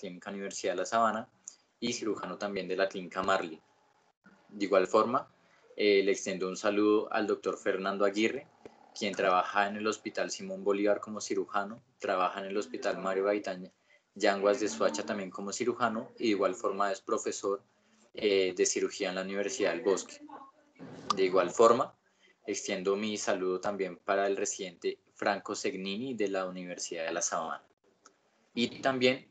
Clínica Universidad de La Sabana y cirujano también de la Clínica Marley. De igual forma, le extiendo un saludo al doctor Fernando Aguirre, quien trabaja en el Hospital Simón Bolívar como cirujano, trabaja en el Hospital Mario Gaitán Yanguas de Soacha también como cirujano y de igual forma es profesor de cirugía en la Universidad del Bosque. De igual forma, extiendo mi saludo también para el residente Franco Segnini de la Universidad de La Sabana. Y también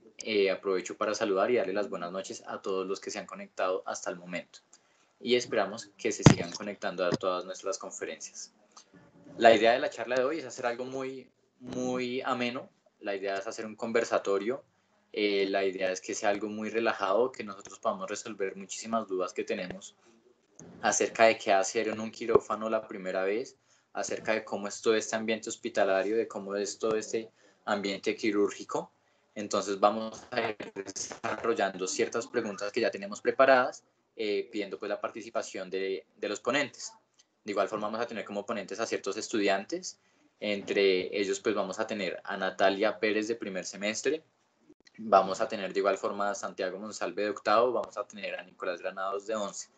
aprovecho para saludar y darle las buenas noches a todos los que se han conectado hasta el momento. Y esperamos que se sigan conectando a todas nuestras conferencias. La idea de la charla de hoy es hacer algo muy ameno. La idea es hacer un conversatorio. La idea es que sea algo muy relajado, que nosotros podamos resolver muchísimas dudas que tenemos acerca de qué hacer en un quirófano la primera vez, acerca de cómo es todo este ambiente hospitalario, de cómo es todo este ambiente quirúrgico. Entonces vamos a ir desarrollando ciertas preguntas que ya tenemos preparadas, pidiendo pues la participación de los ponentes. De igual forma vamos a tener como ponentes a ciertos estudiantes, entre ellos pues vamos a tener a Natalia Pérez de primer semestre, vamos a tener de igual forma a Santiago Monsalve de octavo, vamos a tener a Nicolás Granados de 11.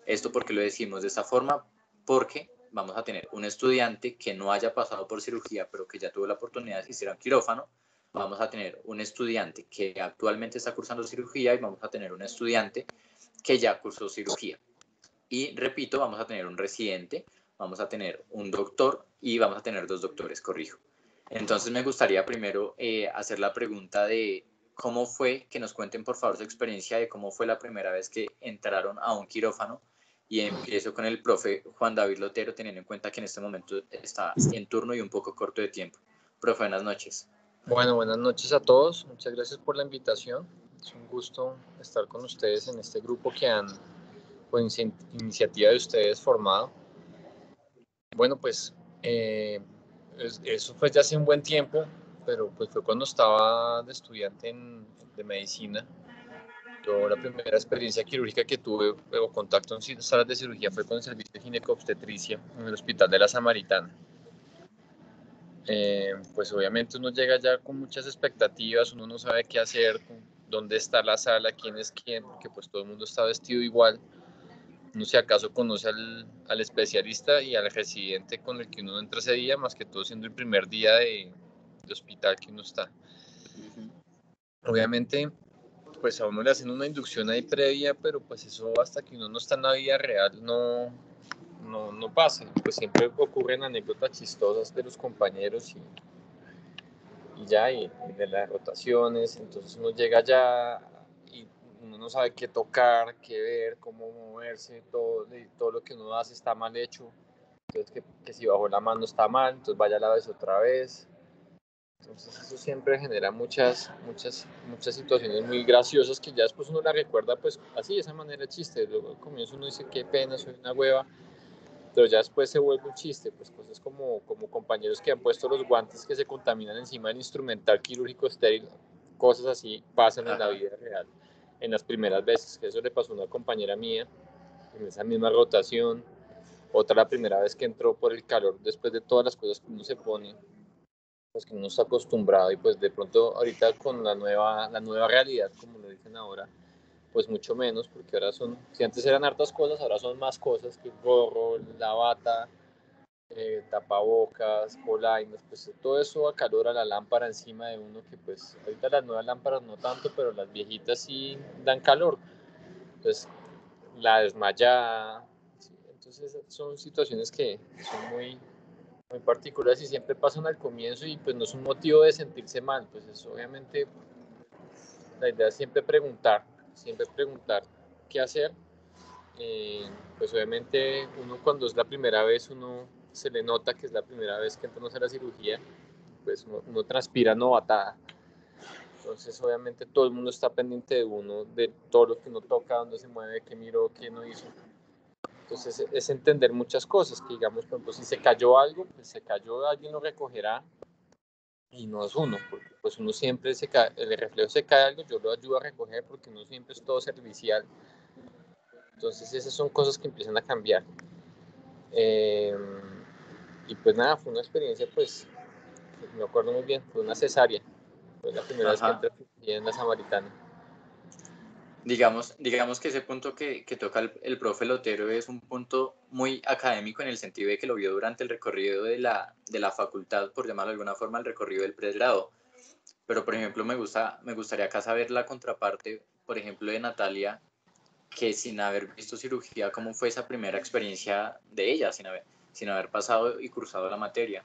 ¿Esto por qué lo decimos de esta forma? Porque vamos a tener un estudiante que no haya pasado por cirugía, pero que ya tuvo la oportunidad de asistir a un quirófano. Vamos a tener un estudiante que actualmente está cursando cirugía y vamos a tener un estudiante que ya cursó cirugía. Y repito, vamos a tener un residente, vamos a tener un doctor y vamos a tener 2 doctores, corrijo. Entonces me gustaría primero hacer la pregunta de cómo fue, que nos cuenten por favor su experiencia de cómo fue la primera vez que entraron a un quirófano. Y empiezo con el profe Juan David Lotero, teniendo en cuenta que en este momento está en turno y un poco corto de tiempo. Profe, buenas noches. Bueno, buenas noches a todos. Muchas gracias por la invitación. Es un gusto estar con ustedes en este grupo que han, por iniciativa de ustedes, formado. Bueno, pues eso fue ya hace un buen tiempo, pero pues fue cuando estaba de estudiante de medicina. Yo la primera experiencia quirúrgica que tuve o contacto en salas de cirugía fue con el servicio de ginecobstetricia en el Hospital de la Samaritana. Pues obviamente uno llega ya con muchas expectativas, uno no sabe qué hacer, dónde está la sala, quién es quién, porque pues todo el mundo está vestido igual. Uno si acaso conoce al especialista y al residente con el que uno entra ese día, más que todo siendo el primer día de hospital que uno está. Obviamente pues a uno le hacen una inducción ahí previa, pero pues eso hasta que uno no está en la vida real no pasa. Pues siempre ocurren anécdotas chistosas de los compañeros y de las rotaciones. Entonces uno llega allá y uno no sabe qué tocar, qué ver, cómo moverse, todo lo que uno hace está mal hecho. Entonces que si bajó la mano está mal, entonces vaya a la vez otra vez. Entonces eso siempre genera muchas situaciones muy graciosas que ya después uno la recuerda pues así, de esa manera de chiste. Luego al comienzo uno dice qué pena, soy una hueva, pero ya después se vuelve un chiste, pues cosas como compañeros que han puesto los guantes que se contaminan encima del instrumental quirúrgico estéril, cosas así pasan en la vida real. En las primeras veces, que eso le pasó a una compañera mía, en esa misma rotación, otra la primera vez que entró por el calor, después de todas las cosas que uno se pone, pues que uno está acostumbrado y pues de pronto ahorita con la nueva realidad, como lo dicen ahora, pues mucho menos, porque ahora si antes eran hartas cosas, ahora son más cosas que el gorro, la bata, tapabocas, polainas, pues todo eso acalora la lámpara encima de uno, que pues ahorita las nuevas lámparas no tanto, pero las viejitas sí dan calor, entonces la desmayada, ¿sí? Entonces son situaciones que son muy particulares y siempre pasan al comienzo y pues no es un motivo de sentirse mal, pues es obviamente la idea es siempre preguntar qué hacer. Pues obviamente uno cuando es la primera vez, uno se le nota que es la primera vez que entramos a la cirugía, pues uno transpira novatada. Entonces obviamente todo el mundo está pendiente de uno, de todo lo que uno toca, dónde se mueve, qué miró, qué no hizo. Entonces es entender muchas cosas, que digamos, por ejemplo, si se cayó algo, pues se cayó, alguien lo recogerá y no es uno, porque pues uno siempre el reflejo se cae algo, yo lo ayudo a recoger porque uno siempre es todo servicial. Entonces esas son cosas que empiezan a cambiar. Y pues nada, fue una experiencia, pues me acuerdo muy bien, fue una cesárea. Fue la primera vez que entré en la Samaritana. Digamos que ese punto que toca el profe Lotero es un punto muy académico en el sentido de que lo vio durante el recorrido de la facultad, por llamarlo de alguna forma, el recorrido del pregrado. Pero, por ejemplo, me gustaría acá saber la contraparte, por ejemplo, de Natalia, que sin haber visto cirugía, ¿cómo fue esa primera experiencia de ella, sin haber pasado y cursado la materia?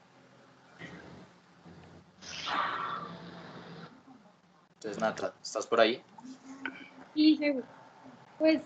Entonces, Nata, ¿estás por ahí? Sí, pues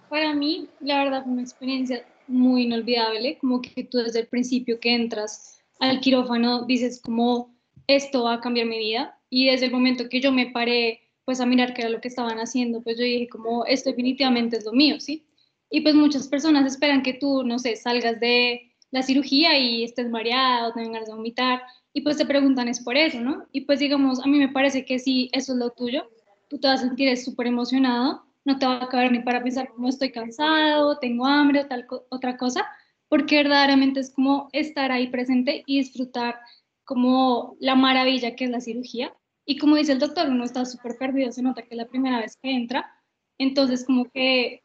para mí, la verdad, fue una experiencia muy inolvidable, como que tú desde el principio que entras al quirófano dices como esto va a cambiar mi vida y desde el momento que yo me paré pues a mirar qué era lo que estaban haciendo, pues yo dije como esto definitivamente es lo mío, ¿sí? Y pues muchas personas esperan que tú, no sé, salgas de la cirugía y estés mareada o tengas ganas de vomitar y pues te preguntan es por eso, ¿no? Y pues digamos, a mí me parece que si eso es lo tuyo, tú te vas a sentir súper emocionado, no te va a caber ni para pensar como estoy cansado, tengo hambre o otra cosa, porque verdaderamente es como estar ahí presente y disfrutar como la maravilla que es la cirugía. Y como dice el doctor, uno está súper perdido, se nota que es la primera vez que entra, entonces como que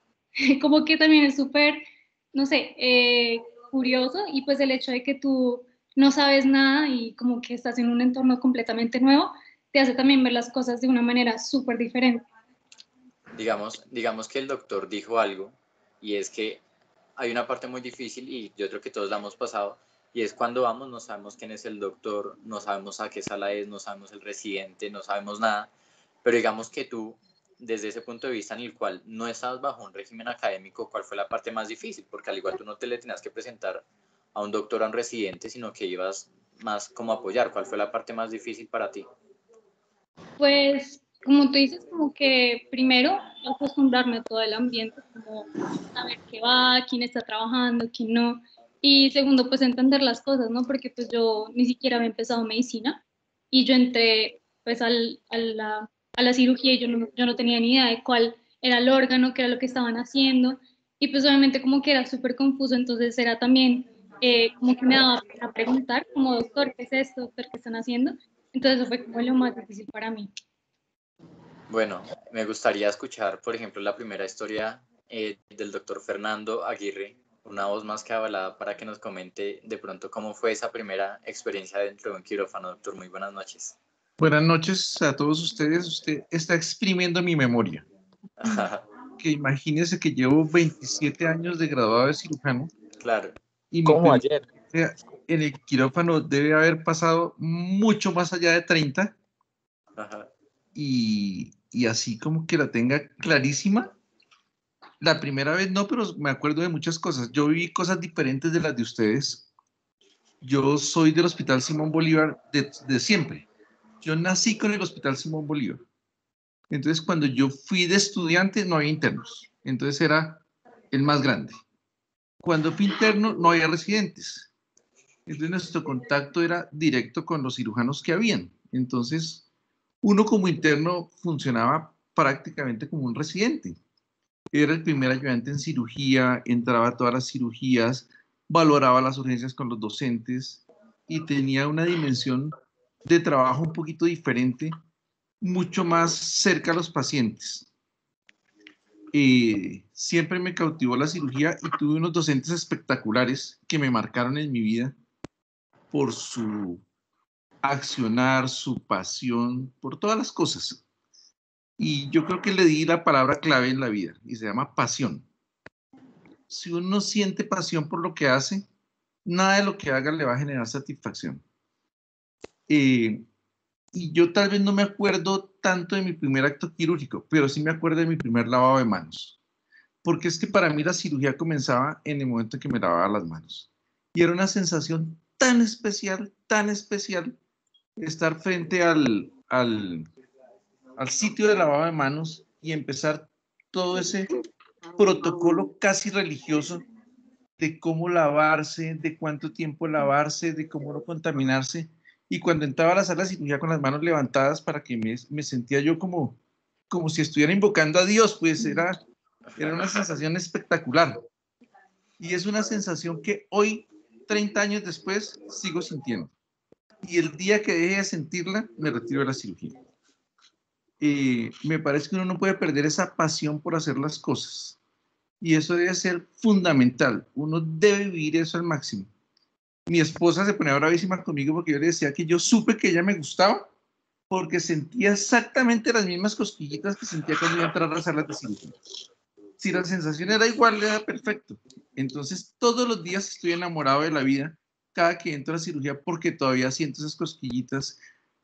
también es súper, no sé, curioso y pues el hecho de que tú no sabes nada y como que estás en un entorno completamente nuevo, te hace también ver las cosas de una manera súper diferente. Digamos que el doctor dijo algo y es que hay una parte muy difícil y yo creo que todos la hemos pasado y es cuando vamos, no sabemos quién es el doctor, no sabemos a qué sala es, no sabemos el residente, no sabemos nada, pero digamos que tú, desde ese punto de vista en el cual no estabas bajo un régimen académico, ¿cuál fue la parte más difícil? Porque al igual tú no te le tenías que presentar a un doctor, a un residente, sino que ibas más como a apoyar. ¿Cuál fue la parte más difícil para ti? Pues, como tú dices, como que primero acostumbrarme a todo el ambiente, como saber qué va, quién está trabajando, quién no. Y segundo, pues entender las cosas, ¿no? Porque pues yo ni siquiera había empezado medicina y yo entré pues a la cirugía y yo no tenía ni idea de cuál era el órgano, qué era lo que estaban haciendo. Y pues obviamente como que era súper confuso, entonces era también como que me daba a preguntar, como doctor, ¿qué es esto? Doctor, ¿qué están haciendo? Entonces eso fue como lo más difícil para mí. Bueno, me gustaría escuchar, por ejemplo, la primera historia del doctor Fernando Aguirre, una voz más que avalada para que nos comente de pronto cómo fue esa primera experiencia dentro de un quirófano. Doctor, muy buenas noches. Buenas noches a todos ustedes. Usted está exprimiendo mi memoria. Que imagínese que llevo 27 años de graduado de cirujano. Claro. Y mi Como ayer. en el quirófano debe haber pasado mucho más allá de 30. Ajá. Y así como que la tenga clarísima. La primera vez no, pero me acuerdo de muchas cosas. Yo viví cosas diferentes de las de ustedes. Yo soy del Hospital Simón Bolívar de siempre. Yo nací con el Hospital Simón Bolívar. Entonces, cuando yo fui de estudiante, no había internos. Entonces, era el más grande. Cuando fui interno, no había residentes. Entonces, nuestro contacto era directo con los cirujanos que habían. Entonces, uno como interno funcionaba prácticamente como un residente. Era el primer ayudante en cirugía, entraba a todas las cirugías, valoraba las urgencias con los docentes y tenía una dimensión de trabajo un poquito diferente, mucho más cerca a los pacientes. Siempre me cautivó la cirugía y tuve unos docentes espectaculares que me marcaron en mi vida por su accionar, su pasión, por todas las cosas. Y yo creo que le di la palabra clave en la vida y se llama pasión. Si uno siente pasión por lo que hace, nada de lo que haga le va a generar satisfacción. Y yo tal vez no me acuerdo tanto de mi primer acto quirúrgico, pero sí me acuerdo de mi primer lavado de manos. Porque es que para mí la cirugía comenzaba en el momento en que me lavaba las manos. Y era una sensación tan especial, estar frente al sitio de lavado de manos y empezar todo ese protocolo casi religioso de cómo lavarse, de cuánto tiempo lavarse, de cómo no contaminarse. Y cuando entraba a la sala de cirugía con las manos levantadas para que me sentía yo como si estuviera invocando a Dios, pues era una sensación espectacular. Y es una sensación que hoy, 30 años después, sigo sintiendo. Y el día que deje de sentirla, me retiro de la cirugía. me parece que uno no puede perder esa pasión por hacer las cosas. Y eso debe ser fundamental. Uno debe vivir eso al máximo. Mi esposa se ponía bravísima conmigo porque yo le decía que yo supe que ella me gustaba porque sentía exactamente las mismas cosquillitas que sentía cuando iba a entrar a las salas de cirugía. Si la sensación era igual, era perfecto. Entonces, todos los días estoy enamorado de la vida, cada que entro a cirugía, porque todavía siento esas cosquillitas,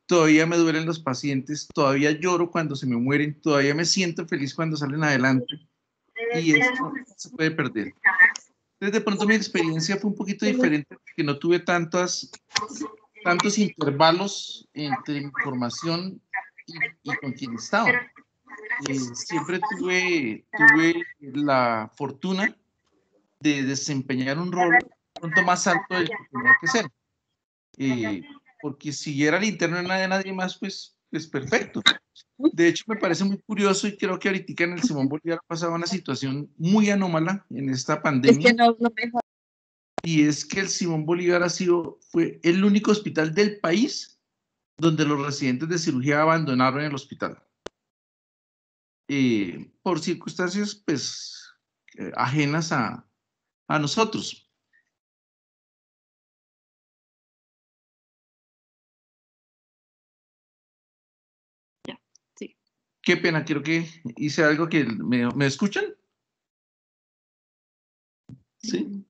todavía me duelen los pacientes, todavía lloro cuando se me mueren, todavía me siento feliz cuando salen adelante, y esto no se puede perder. Entonces, de pronto mi experiencia fue un poquito diferente, porque no tuve tantos intervalos entre mi formación y con quien estaba. Siempre tuve la fortuna de desempeñar un rol pronto más alto del que tenía que ser. Porque si era el interno de nadie más, pues perfecto. De hecho, me parece muy curioso y creo que ahorita en el Simón Bolívar pasaba una situación muy anómala en esta pandemia. Y es que el Simón Bolívar fue el único hospital del país donde los residentes de cirugía abandonaron el hospital. Por circunstancias, pues, ajenas a nosotros. Sí. Qué pena, creo que hice algo que ¿me escuchan? Sí.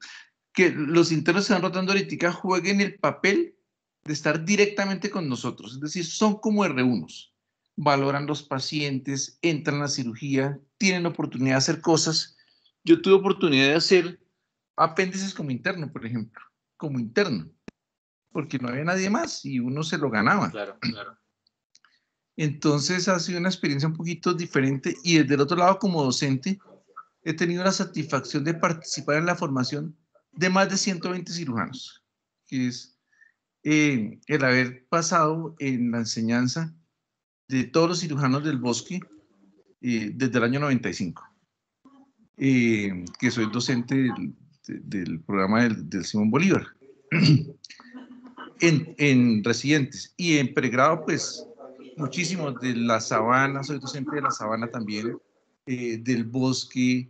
Que los internos se van rotando ahorita jueguen el papel de estar directamente con nosotros, es decir, son como R1s, valoran los pacientes, entran a la cirugía, tienen oportunidad de hacer cosas. Yo tuve oportunidad de hacer apéndices como interno, por ejemplo, como interno, porque no había nadie más y uno se lo ganaba. Claro. Entonces ha sido una experiencia un poquito diferente y desde el otro lado como docente he tenido la satisfacción de participar en la formación de más de 120 cirujanos, que es el haber pasado en la enseñanza de todos los cirujanos del Bosque desde el año 95, que soy docente del programa del Simón Bolívar, en residentes y en pregrado, pues muchísimos de la Sabana, soy docente de la Sabana también, del Bosque,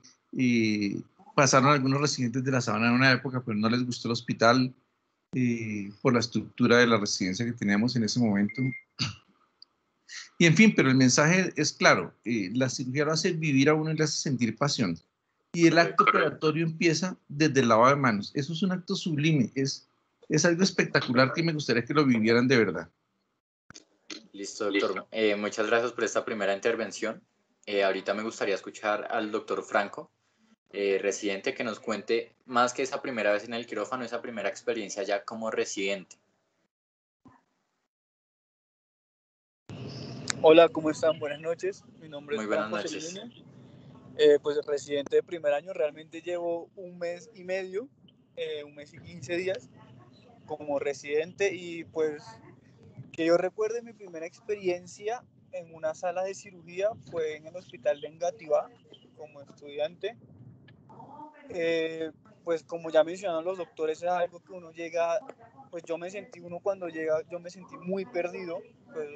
pasaron algunos residentes de la Sabana en una época, pero no les gustó el hospital por la estructura de la residencia que teníamos en ese momento. Y en fin, pero el mensaje es claro, la cirugía lo hace vivir a uno y le hace sentir pasión. Y el acto operatorio empieza desde el lavado de manos. Eso es un acto sublime, es algo espectacular que me gustaría que lo vivieran de verdad. Listo, doctor. Muchas gracias por esta primera intervención. Ahorita me gustaría escuchar al doctor Franco, residente, que nos cuente más que esa primera vez en el quirófano, esa primera experiencia ya como residente. Hola, ¿cómo están? Buenas noches. Mi nombre Muy es buenas Franco noches. Celiño. Pues residente de primer año, realmente llevo un mes y medio, un mes y 15 días como residente y pues que yo recuerde mi primera experiencia en una sala de cirugía fue en el hospital de Engativá como estudiante. Pues como ya mencionaron los doctores, es algo que uno llega, pues yo me sentí muy perdido, pues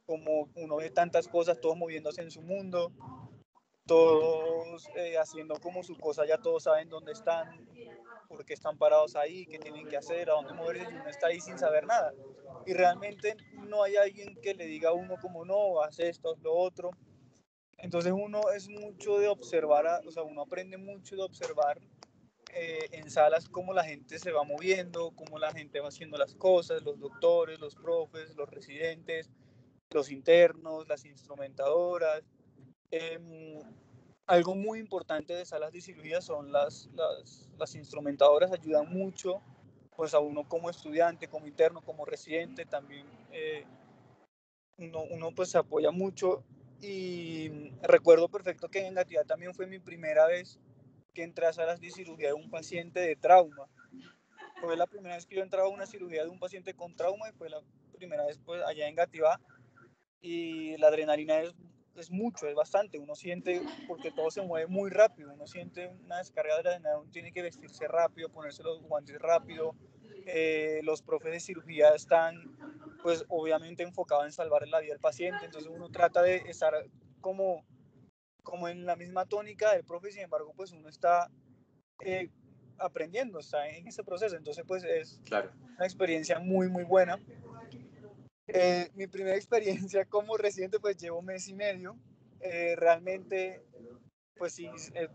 como uno ve tantas cosas, todos moviéndose en su mundo, todos haciendo como su cosa, ya todos saben dónde están, por qué están parados ahí, qué tienen que hacer, a dónde moverse, y uno está ahí sin saber nada. Y realmente no hay alguien que le diga a uno como no, haz esto, haz lo otro. Entonces uno es mucho de observar, o sea, uno aprende mucho de observar en salas cómo la gente se va moviendo, cómo la gente va haciendo las cosas, los doctores, los profes, los residentes, los internos, las instrumentadoras. Algo muy importante de salas de cirugía son las instrumentadoras, ayudan mucho pues a uno como estudiante, como interno, como residente, también uno pues se apoya mucho y recuerdo perfecto que en Engativá también fue mi primera vez que entré a salas de cirugía de un paciente de trauma. Fue la primera vez que yo entraba a una cirugía de un paciente con trauma y fue la primera vez pues allá en Engativá y la adrenalina es mucho, es bastante, uno siente, porque todo se mueve muy rápido, uno siente una descarga de adrenalina, uno tiene que vestirse rápido, ponerse los guantes rápido, los profes de cirugía están pues obviamente enfocado en salvar la vida del paciente, entonces uno trata de estar como en la misma tónica del profe, sin embargo, pues uno está aprendiendo, está en ese proceso, entonces pues es Claro. una experiencia muy, muy buena. Mi primera experiencia como residente, pues llevo 1 mes y medio, realmente, pues sí, es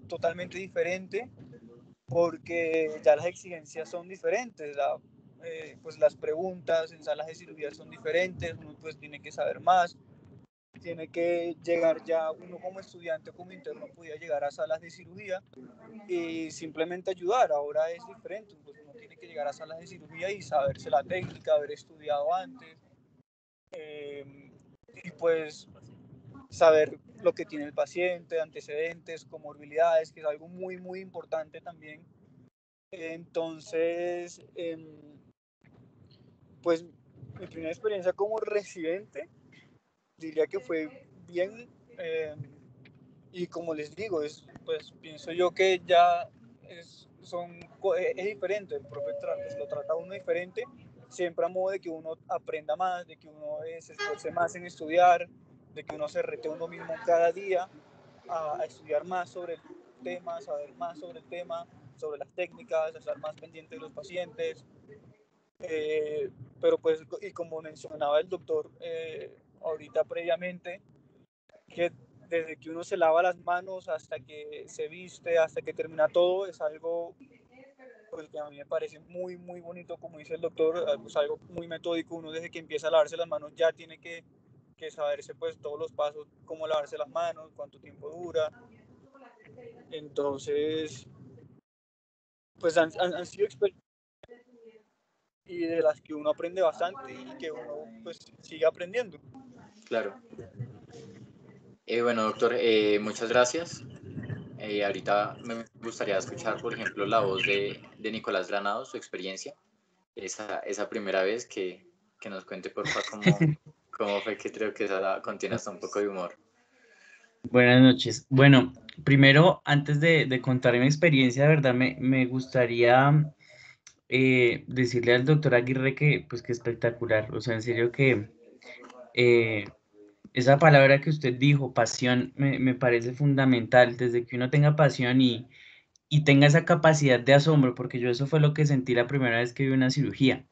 totalmente diferente, porque ya las exigencias son diferentes, pues las preguntas en salas de cirugía son diferentes, uno pues tiene que saber más, tiene que llegar ya, uno como estudiante, como interno, podía llegar a salas de cirugía y simplemente ayudar. Ahora es diferente, pues uno tiene que llegar a salas de cirugía y saberse la técnica, haber estudiado antes, y pues saber lo que tiene el paciente, antecedentes, comorbilidades, que es algo muy, muy importante también. Entonces, pues mi primera experiencia como residente diría que fue bien, y como les digo, pues pienso yo que ya es diferente, el profe lo trata a uno diferente, siempre a modo de que uno aprenda más, de que uno se esfuerce más en estudiar, de que uno se rete a uno mismo cada día a estudiar más sobre el tema, a saber más sobre el tema, sobre las técnicas, a estar más pendiente de los pacientes. Pero pues, y como mencionaba el doctor ahorita previamente, que desde que uno se lava las manos hasta que se viste, hasta que termina todo, es algo pues, que a mí me parece muy, muy bonito, como dice el doctor, pues algo muy metódico. Uno desde que empieza a lavarse las manos ya tiene que saberse pues todos los pasos, cómo lavarse las manos, cuánto tiempo dura. Entonces, pues han sido experiencias y de las que uno aprende bastante y que uno pues sigue aprendiendo. Claro. Bueno, doctor, muchas gracias. Ahorita me gustaría escuchar, por ejemplo, la voz de Nicolás Granado, su experiencia, esa primera vez que nos cuente, por favor, cómo fue, que creo que esa contiene hasta un poco de humor. Buenas noches. Bueno, primero, antes de contar mi experiencia, de verdad me gustaría decirle al doctor Aguirre que, pues, que espectacular. O sea, en serio que esa palabra que usted dijo, pasión, me parece fundamental. Desde que uno tenga pasión y tenga esa capacidad de asombro, porque yo eso fue lo que sentí la primera vez que vi una cirugía.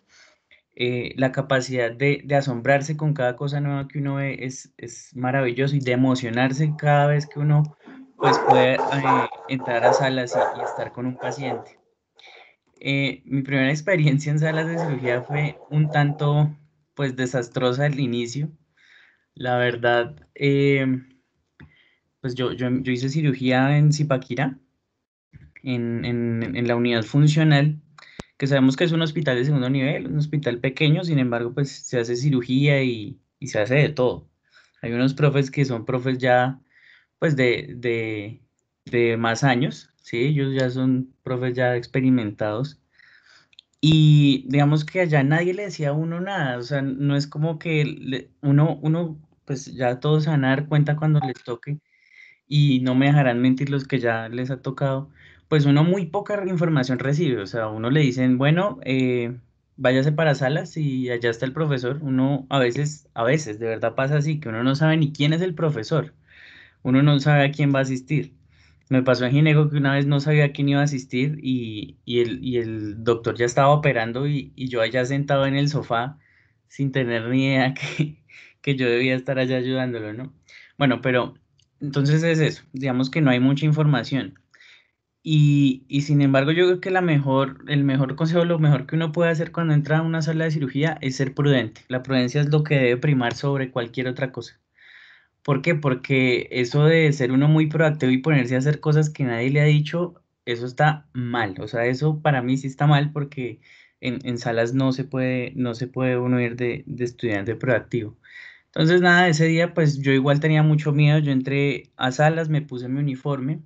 La capacidad de asombrarse con cada cosa nueva que uno ve es maravilloso, y de emocionarse cada vez que uno pues puede entrar a salas y estar con un paciente. Mi primera experiencia en salas de cirugía fue un tanto pues desastrosa al inicio. La verdad, pues yo hice cirugía en Zipaquirá, en la unidad funcional, que sabemos que es un hospital de segundo nivel, un hospital pequeño. Sin embargo, pues se hace cirugía y se hace de todo. Hay unos profes que son profes ya, pues de más años, ¿sí? Ellos ya son profes ya experimentados. Y digamos que allá nadie le decía a uno nada, o sea, no es como que uno, pues ya todos se van a dar cuenta cuando les toque, y no me dejarán mentir los que ya les ha tocado, pues uno muy poca información recibe. O sea, a uno le dicen, bueno, váyase para salas y allá está el profesor. Uno a veces, de verdad pasa así, que uno no sabe ni quién es el profesor, uno no sabe a quién va a asistir. Me pasó en Gineco que una vez no sabía a quién iba a asistir, y el doctor ya estaba operando, y yo allá sentado en el sofá sin tener ni idea que yo debía estar allá ayudándolo, ¿no? Bueno, pero entonces es eso, digamos que no hay mucha información. Y sin embargo, yo creo que el mejor consejo, lo mejor que uno puede hacer cuando entra a una sala de cirugía es ser prudente. La prudencia es lo que debe primar sobre cualquier otra cosa. ¿Por qué? Porque eso de ser uno muy proactivo y ponerse a hacer cosas que nadie le ha dicho, eso está mal. O sea, eso para mí sí está mal, porque en salas no se puede uno ir de estudiante proactivo. Entonces, nada, ese día pues yo igual tenía mucho miedo. Yo entré a salas, me puse mi uniforme,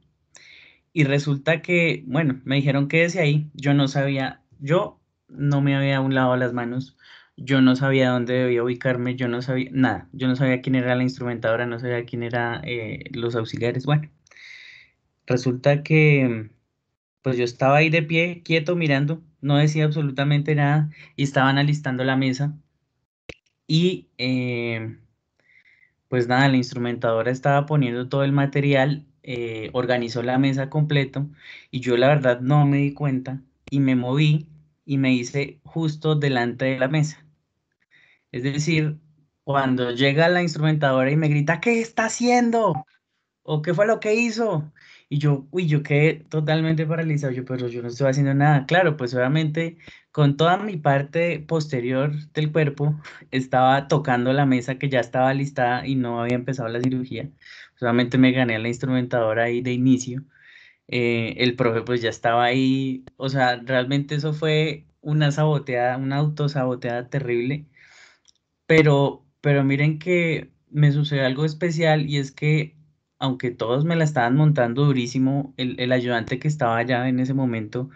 y resulta que, bueno, me dijeron quédese ahí. Yo no sabía, yo no me había aún lavado las manos, yo no sabía dónde debía ubicarme, yo no sabía nada, yo no sabía quién era la instrumentadora, no sabía quién era los auxiliares. Bueno, resulta que pues yo estaba ahí de pie, quieto, mirando, no decía absolutamente nada, y estaban alistando la mesa. y pues nada, la instrumentadora estaba poniendo todo el material, organizó la mesa completo y yo la verdad no me di cuenta y me moví y me hice justo delante de la mesa. Es decir, cuando llega la instrumentadora y me grita, ¿qué está haciendo? ¿O qué fue lo que hizo? Y yo, uy, yo quedé totalmente paralizado, yo, pero yo no estoy haciendo nada. Claro, pues obviamente con toda mi parte posterior del cuerpo estaba tocando la mesa que ya estaba listada y no había empezado la cirugía. Solamente me gané a la instrumentadora ahí de inicio. El profe pues ya estaba ahí, o sea, realmente eso fue una saboteada, una autosaboteada terrible. Pero miren que me sucede algo especial y es que aunque todos me la estaban montando durísimo, el ayudante que estaba allá en ese momento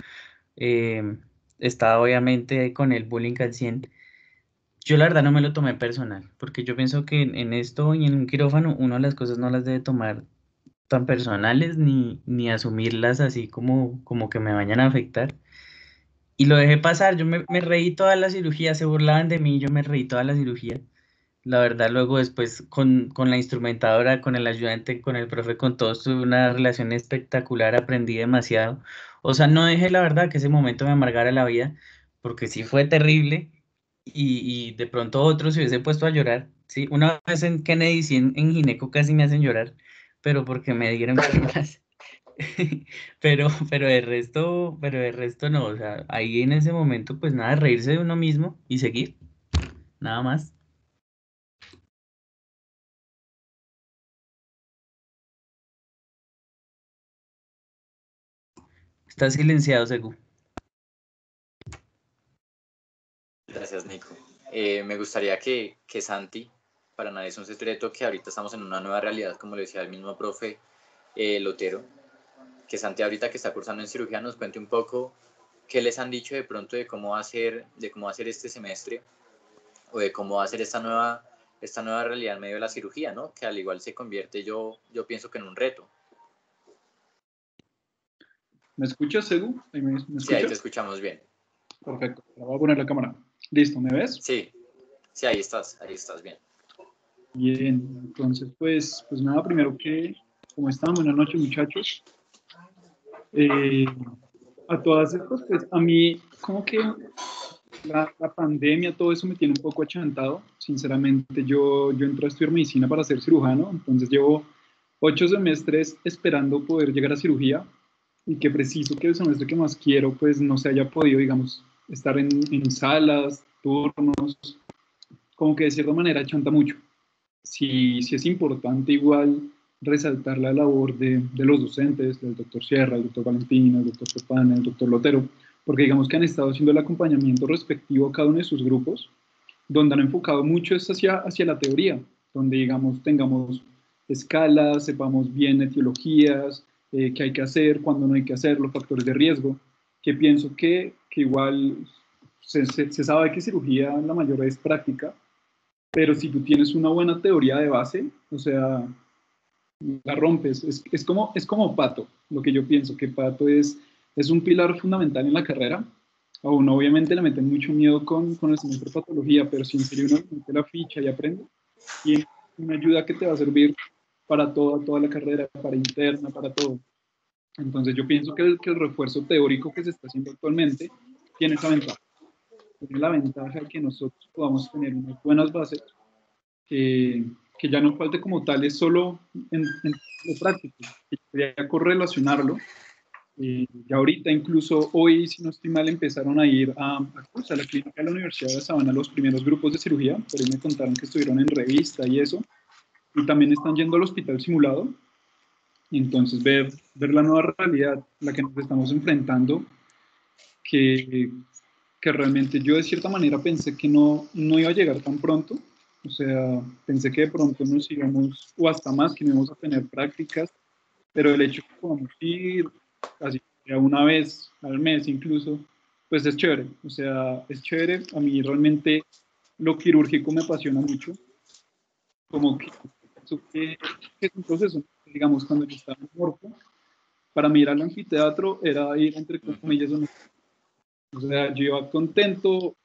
eh, estaba obviamente con el bullying al 100. Yo la verdad no me lo tomé personal, porque yo pienso que en esto y en un quirófano uno las cosas no las debe tomar tan personales ni asumirlas así como que me vayan a afectar. Y lo dejé pasar, yo me reí toda la cirugía, se burlaban de mí, yo me reí toda la cirugía. La verdad, luego después con la instrumentadora, con el ayudante, con el profe, con todos, tuve una relación espectacular, aprendí demasiado. O sea, no dejé la verdad que ese momento me amargara la vida, porque sí fue terrible y de pronto otro se hubiese puesto a llorar. Sí, una vez en Kennedy, sí, en Gineco casi me hacen llorar, pero porque me dieron ganas. Pero de resto no, o sea, ahí en ese momento, pues nada, reírse de uno mismo y seguir, nada más. Está silenciado, Segu. Gracias, Nico. Me gustaría que Santi, para nadie es un secreto que ahorita estamos en una nueva realidad, como le decía el mismo profe Lotero, que Santi ahorita que está cursando en cirugía nos cuente un poco qué les han dicho de pronto de cómo va a ser este semestre o de cómo va a ser esta nueva realidad en medio de la cirugía, ¿no? Que al igual se convierte, yo pienso que en un reto. ¿Me escuchas, Edu? ¿Me Sí, ahí te escuchas? escuchamos bien. Perfecto. Ahora voy a poner la cámara. Listo, ¿me ves? Sí, sí, ahí estás bien. Bien, entonces, pues nada, primero que, ¿cómo están? Buenas noches, muchachos. A todas estas, pues a mí, como que la pandemia, todo eso me tiene un poco achantado. Sinceramente, yo entré a estudiar medicina para ser cirujano, entonces llevo 8 semestres esperando poder llegar a cirugía y que preciso que el semestre que más quiero, pues no se haya podido, digamos, estar en salas, turnos, como que de cierta manera achanta mucho. Sí es importante igual resaltar la labor de los docentes, del doctor Sierra, el doctor Valentín, el doctor Pepana, el doctor Lotero, porque digamos que han estado haciendo el acompañamiento respectivo a cada uno de sus grupos, donde han enfocado mucho es hacia la teoría, donde digamos tengamos escalas, sepamos bien etiologías, qué hay que hacer, cuándo no hay que hacer, los factores de riesgo, que pienso que igual se sabe que cirugía la mayoría es práctica, pero si tú tienes una buena teoría de base, o sea, la rompes. Es como Pato, lo que yo pienso, que Pato es un pilar fundamental en la carrera. A uno obviamente le meten mucho miedo con el semestre de patología, pero si en serio uno le mete la ficha y aprende, y es una ayuda que te va a servir para toda la carrera, para interna, para todo. Entonces yo pienso que el refuerzo teórico que se está haciendo actualmente tiene esa ventaja. Tiene la ventaja de que nosotros podamos tener unas buenas bases que ya no falte como tal, es solo en lo práctico. Quería correlacionarlo. Ya ahorita, incluso hoy, si no estoy mal, empezaron a ir pues, a la clínica de la Universidad de Sabana los primeros grupos de cirugía, pero ahí me contaron que estuvieron en revista y eso, y también están yendo al hospital simulado, y entonces ver la nueva realidad, la que nos estamos enfrentando, que, que realmente yo de cierta manera pensé que no iba a llegar tan pronto. O sea, pensé que de pronto nos íbamos, o hasta más, que no íbamos a tener prácticas, pero el hecho de que podamos ir casi sea una vez al mes incluso, pues es chévere. O sea, es chévere. A mí realmente lo quirúrgico me apasiona mucho, como que es un proceso. Digamos, cuando yo estaba en Morfo, para mí ir al anfiteatro era ir entre comillas. O sea, yo iba contento,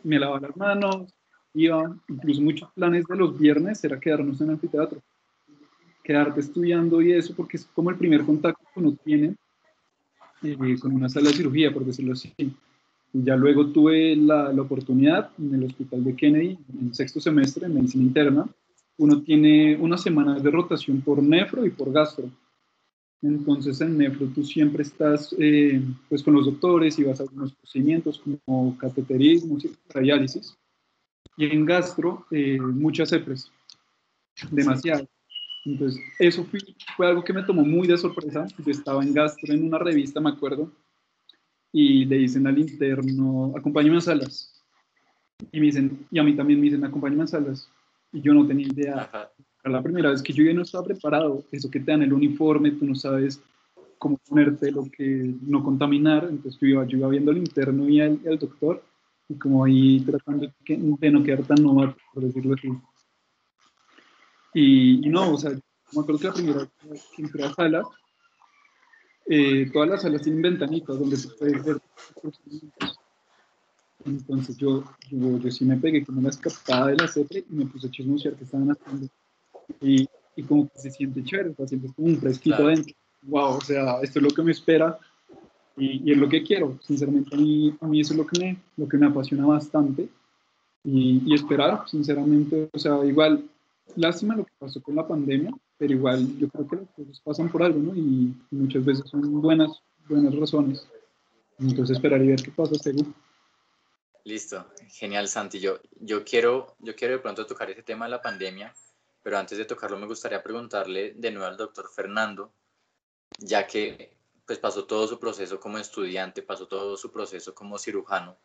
me lavaba las manos, iba, incluso muchos planes de los viernes era quedarnos en el anfiteatro, quedarte estudiando y eso, porque es como el primer contacto que uno tiene con una sala de cirugía, por decirlo así. Y ya luego tuve la oportunidad en el hospital de Kennedy, en sexto semestre, en medicina interna, uno tiene unas semanas de rotación por nefro y por gastro. Entonces en nefro tú siempre estás pues con los doctores y vas a algunos procedimientos como cateterismo, diálisis. Y en gastro muchas EPRES, demasiado. Entonces eso fue algo que me tomó muy de sorpresa. Yo estaba en gastro en una revista, me acuerdo, y le dicen al interno, acompáñame a salas. Y me dicen, y a mí también me dicen, acompáñame a salas. Y yo no tenía idea. Ajá. Era la primera vez que yo ya no estaba preparado. Eso que te dan el uniforme, tú no sabes cómo ponerte lo que no contaminar. Entonces yo iba viendo al interno y al doctor, y como ahí tratando de no quedar tan novato, por decirlo así. Y no, o sea, me acuerdo que la primera vez que entré a salas, todas las salas tienen ventanitas donde tú puedes ver. Entonces yo sí me pegué como una escapada de la CEPRE y me puse a chismosear qué estaban haciendo. Y como que se siente chévere, o sea, sientes como un fresquito Claro. adentro. Wow, o sea, esto es lo que me espera y es lo que quiero. Sinceramente, a mí eso es lo que me apasiona bastante. Y esperar, sinceramente, o sea, igual, lástima lo que pasó con la pandemia, pero igual yo creo que las cosas pasan por algo, ¿no? Y muchas veces son buenas razones. Entonces esperar y ver qué pasa, seguro. Listo, genial, Santi. Yo quiero de pronto tocar ese tema de la pandemia, pero antes de tocarlo me gustaría preguntarle de nuevo al doctor Fernando, ya que pues pasó todo su proceso como estudiante, pasó todo su proceso como cirujano,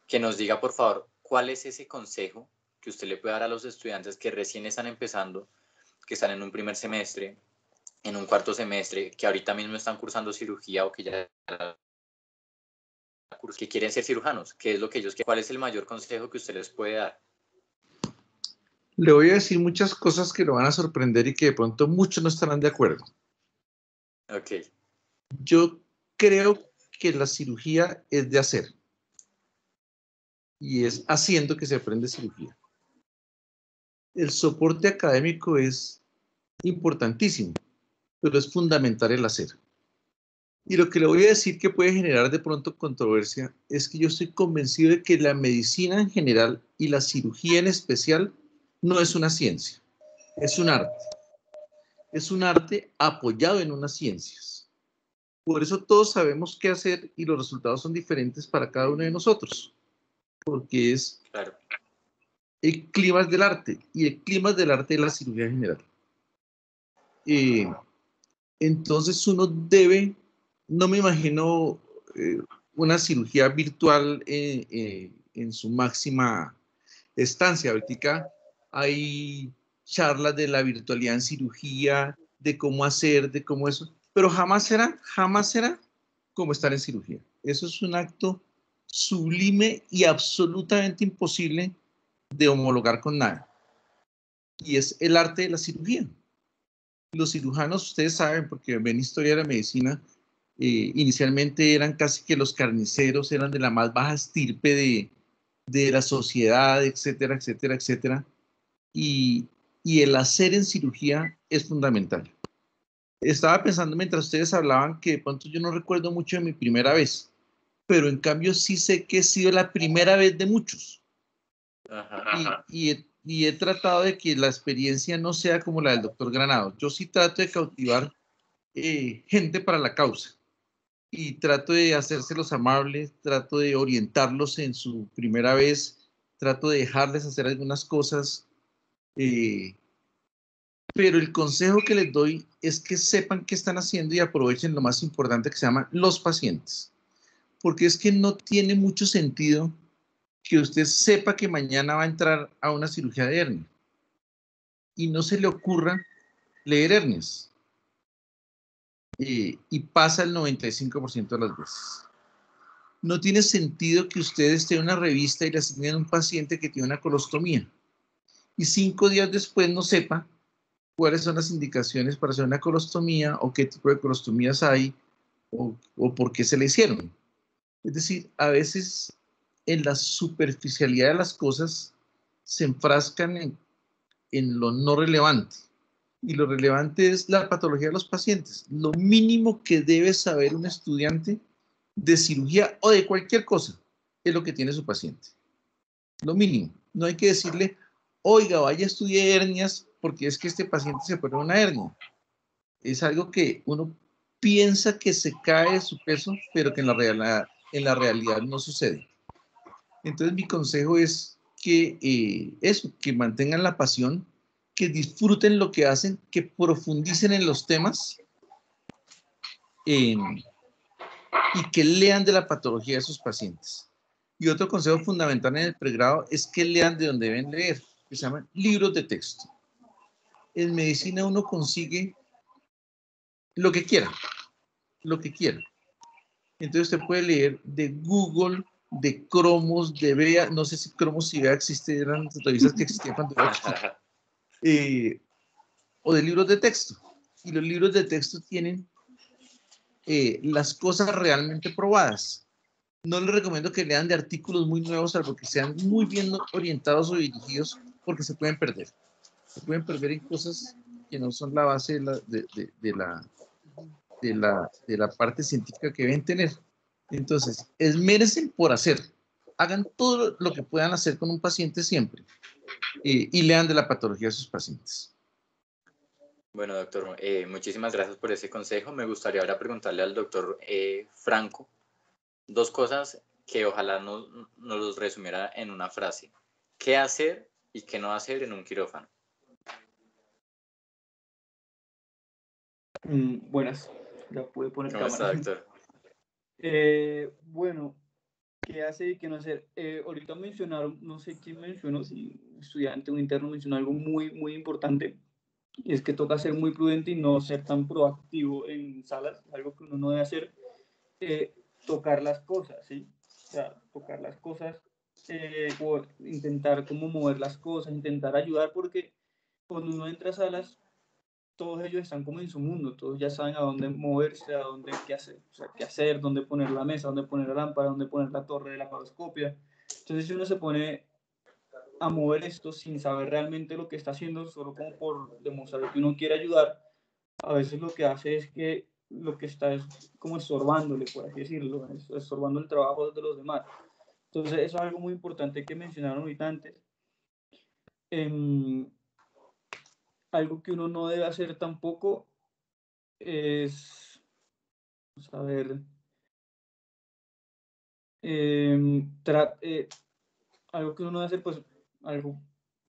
que nos diga por favor cuál es ese consejo que usted le puede dar a los estudiantes que recién están empezando, que están en un primer semestre, en un cuarto semestre, que ahorita mismo están cursando cirugía o que ya que quieren ser cirujanos, qué es lo que ellos quieren, cuál es el mayor consejo que usted les puede dar. Le voy a decir muchas cosas que lo van a sorprender y que de pronto muchos no estarán de acuerdo. Ok. Yo creo que la cirugía es de hacer y es haciendo que se aprende cirugía. El soporte académico es importantísimo, pero es fundamental el hacer. Y lo que le voy a decir que puede generar de pronto controversia es que yo estoy convencido de que la medicina en general y la cirugía en especial no es una ciencia, es un arte. Es un arte apoyado en unas ciencias. Por eso todos sabemos qué hacer y los resultados son diferentes para cada uno de nosotros, porque es Claro. el clima del arte y el clima del arte de la cirugía en general. Entonces uno debe, no me imagino una cirugía virtual en su máxima estancia. Ahorita hay charlas de la virtualidad en cirugía, de cómo hacer, de cómo eso, pero jamás será como estar en cirugía. Eso es un acto sublime y absolutamente imposible de homologar con nada. Y es el arte de la cirugía. Los cirujanos, ustedes saben, porque ven historia de la medicina, inicialmente eran casi que los carniceros, eran de la más baja estirpe de la sociedad, etcétera, etcétera, etcétera. Y el hacer en cirugía es fundamental. Estaba pensando mientras ustedes hablaban que de pronto yo no recuerdo mucho de mi primera vez, pero en cambio sí sé que he sido la primera vez de muchos. Ajá. Y he tratado de que la experiencia no sea como la del doctor Granados. Yo sí trato de cautivar gente para la causa y trato de hacérselos amables, trato de orientarlos en su primera vez, trato de dejarles hacer algunas cosas, pero el consejo que les doy es que sepan qué están haciendo y aprovechen lo más importante que se llama los pacientes, porque es que no tiene mucho sentido que usted sepa que mañana va a entrar a una cirugía de hernia y no se le ocurra leer hernias. Y pasa el 95% de las veces. No tiene sentido que usted esté en una revista y le asignen a un paciente que tiene una colostomía y 5 días después no sepa cuáles son las indicaciones para hacer una colostomía o qué tipo de colostomías hay o por qué se le hicieron. Es decir, a veces en la superficialidad de las cosas se enfrascan en lo no relevante. Y lo relevante es la patología de los pacientes. Lo mínimo que debe saber un estudiante de cirugía o de cualquier cosa es lo que tiene su paciente. Lo mínimo. No hay que decirle, oiga, vaya a estudiar hernias porque es que este paciente se pone una hernia. Es algo que uno piensa que se cae de su peso, pero que en la realidad no sucede. Entonces mi consejo es que que mantengan la pasión, que disfruten lo que hacen, que profundicen en los temas y que lean de la patología de sus pacientes. Y otro consejo fundamental en el pregrado es que lean de donde deben leer, que se llaman libros de texto. En medicina uno consigue lo que quiera, lo que quiera. Entonces usted puede leer de Google, de Cromos, de Bea, no sé si Cromos y Bea existían, eran revistas que existían cuando era chiquito, o de libros de texto. Y los libros de texto tienen las cosas realmente probadas. No les recomiendo que lean de artículos muy nuevos, salvo que sean muy bien orientados o dirigidos, porque se pueden perder. Se pueden perder en cosas que no son la base de la parte científica que deben tener. Entonces, esmérense por hacer. Hagan todo lo que puedan hacer con un paciente siempre y lean de la patología de sus pacientes. Bueno, doctor, muchísimas gracias por ese consejo. Me gustaría ahora preguntarle al doctor Franco dos cosas que ojalá nos los resumiera en una frase. ¿Qué hacer y qué no hacer en un quirófano? Buenas, ya pude poner ¿Cómo cámara. está, doctor? Bueno, ¿qué hacer y qué no hacer? Ahorita mencionaron, no sé quién mencionó, si estudiante o interno mencionó algo muy, muy importante, y es que toca ser muy prudente y no ser tan proactivo en salas, algo que uno no debe hacer, tocar las cosas, ¿sí? O sea, tocar las cosas, o intentar como mover las cosas, intentar ayudar, porque cuando uno entra a salas, todos ellos están como en su mundo, todos ya saben a dónde moverse, a dónde qué hacer, o sea, qué hacer, dónde poner la mesa, dónde poner la lámpara, dónde poner la torre de la laparoscopia. Entonces, si uno se pone a mover esto sin saber realmente lo que está haciendo, solo como por demostrar que uno quiere ayudar, a veces lo que hace es que lo que está es como estorbándole, por así decirlo, estorbando el trabajo de los demás. Entonces, eso es algo muy importante que mencionaron ahorita antes. Algo que uno no debe hacer tampoco es, vamos a ver, algo que uno no debe hacer, pues algo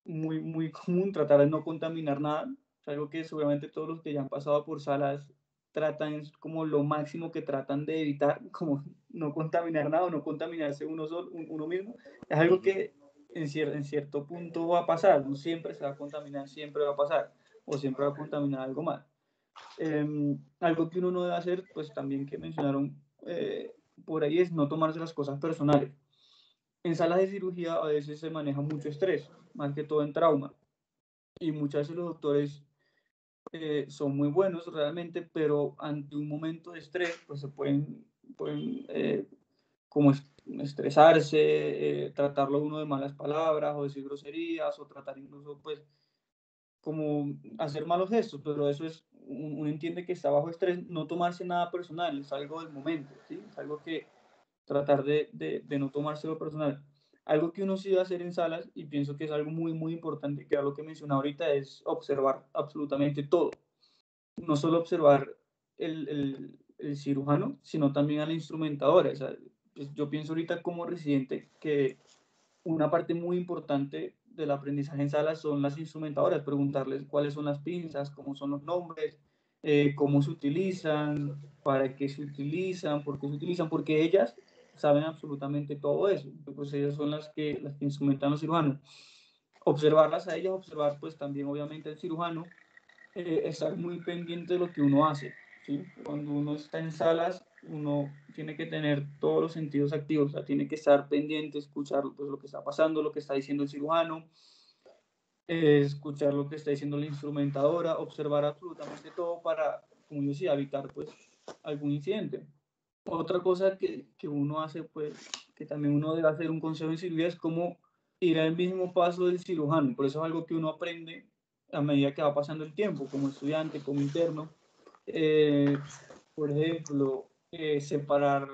muy, muy común, tratar de no contaminar nada. Es algo que seguramente todos los que ya han pasado por salas tratan, es como lo máximo que tratan de evitar, como no contaminar nada o no contaminarse uno mismo. Es algo que en cierto punto va a pasar, no siempre se va a contaminar, siempre va a pasar, o siempre va a contaminar algo más. Algo que uno no debe hacer, pues también que mencionaron por ahí, es no tomarse las cosas personales. En salas de cirugía a veces se maneja mucho estrés, más que todo en trauma, y muchas veces los doctores son muy buenos realmente, pero ante un momento de estrés, pues se pueden como estresarse, tratarlo uno de malas palabras o decir groserías o tratar incluso pues como hacer malos gestos, pero eso es, uno entiende que está bajo estrés, no tomarse nada personal, es algo del momento, ¿sí? Es algo que tratar de no tomárselo personal. Algo que uno sí va a hacer en salas, y pienso que es algo muy, muy importante, que es lo que mencioné ahorita, es observar absolutamente todo. No solo observar el cirujano, sino también a la instrumentadora. O sea, pues yo pienso ahorita como residente que una parte muy importante del aprendizaje en salas son las instrumentadoras, preguntarles cuáles son las pinzas, cómo son los nombres, cómo se utilizan, para qué se utilizan, por qué se utilizan, porque ellas saben absolutamente todo eso. Pues ellas son las que instrumentan los cirujanos. Observarlas a ellas, observar pues también obviamente al cirujano, estar muy pendiente de lo que uno hace, ¿sí? Cuando uno está en salas, uno tiene que tener todos los sentidos activos, o sea, tiene que estar pendiente, escuchar pues, lo que está pasando, lo que está diciendo el cirujano, escuchar lo que está diciendo la instrumentadora, observar absolutamente todo para, como yo decía, evitar pues algún incidente. Otra cosa que uno hace, pues, que también uno debe hacer un consejo en cirugía es como ir al mismo paso del cirujano. Por eso es algo que uno aprende a medida que va pasando el tiempo, como estudiante, como interno. Por ejemplo, separar,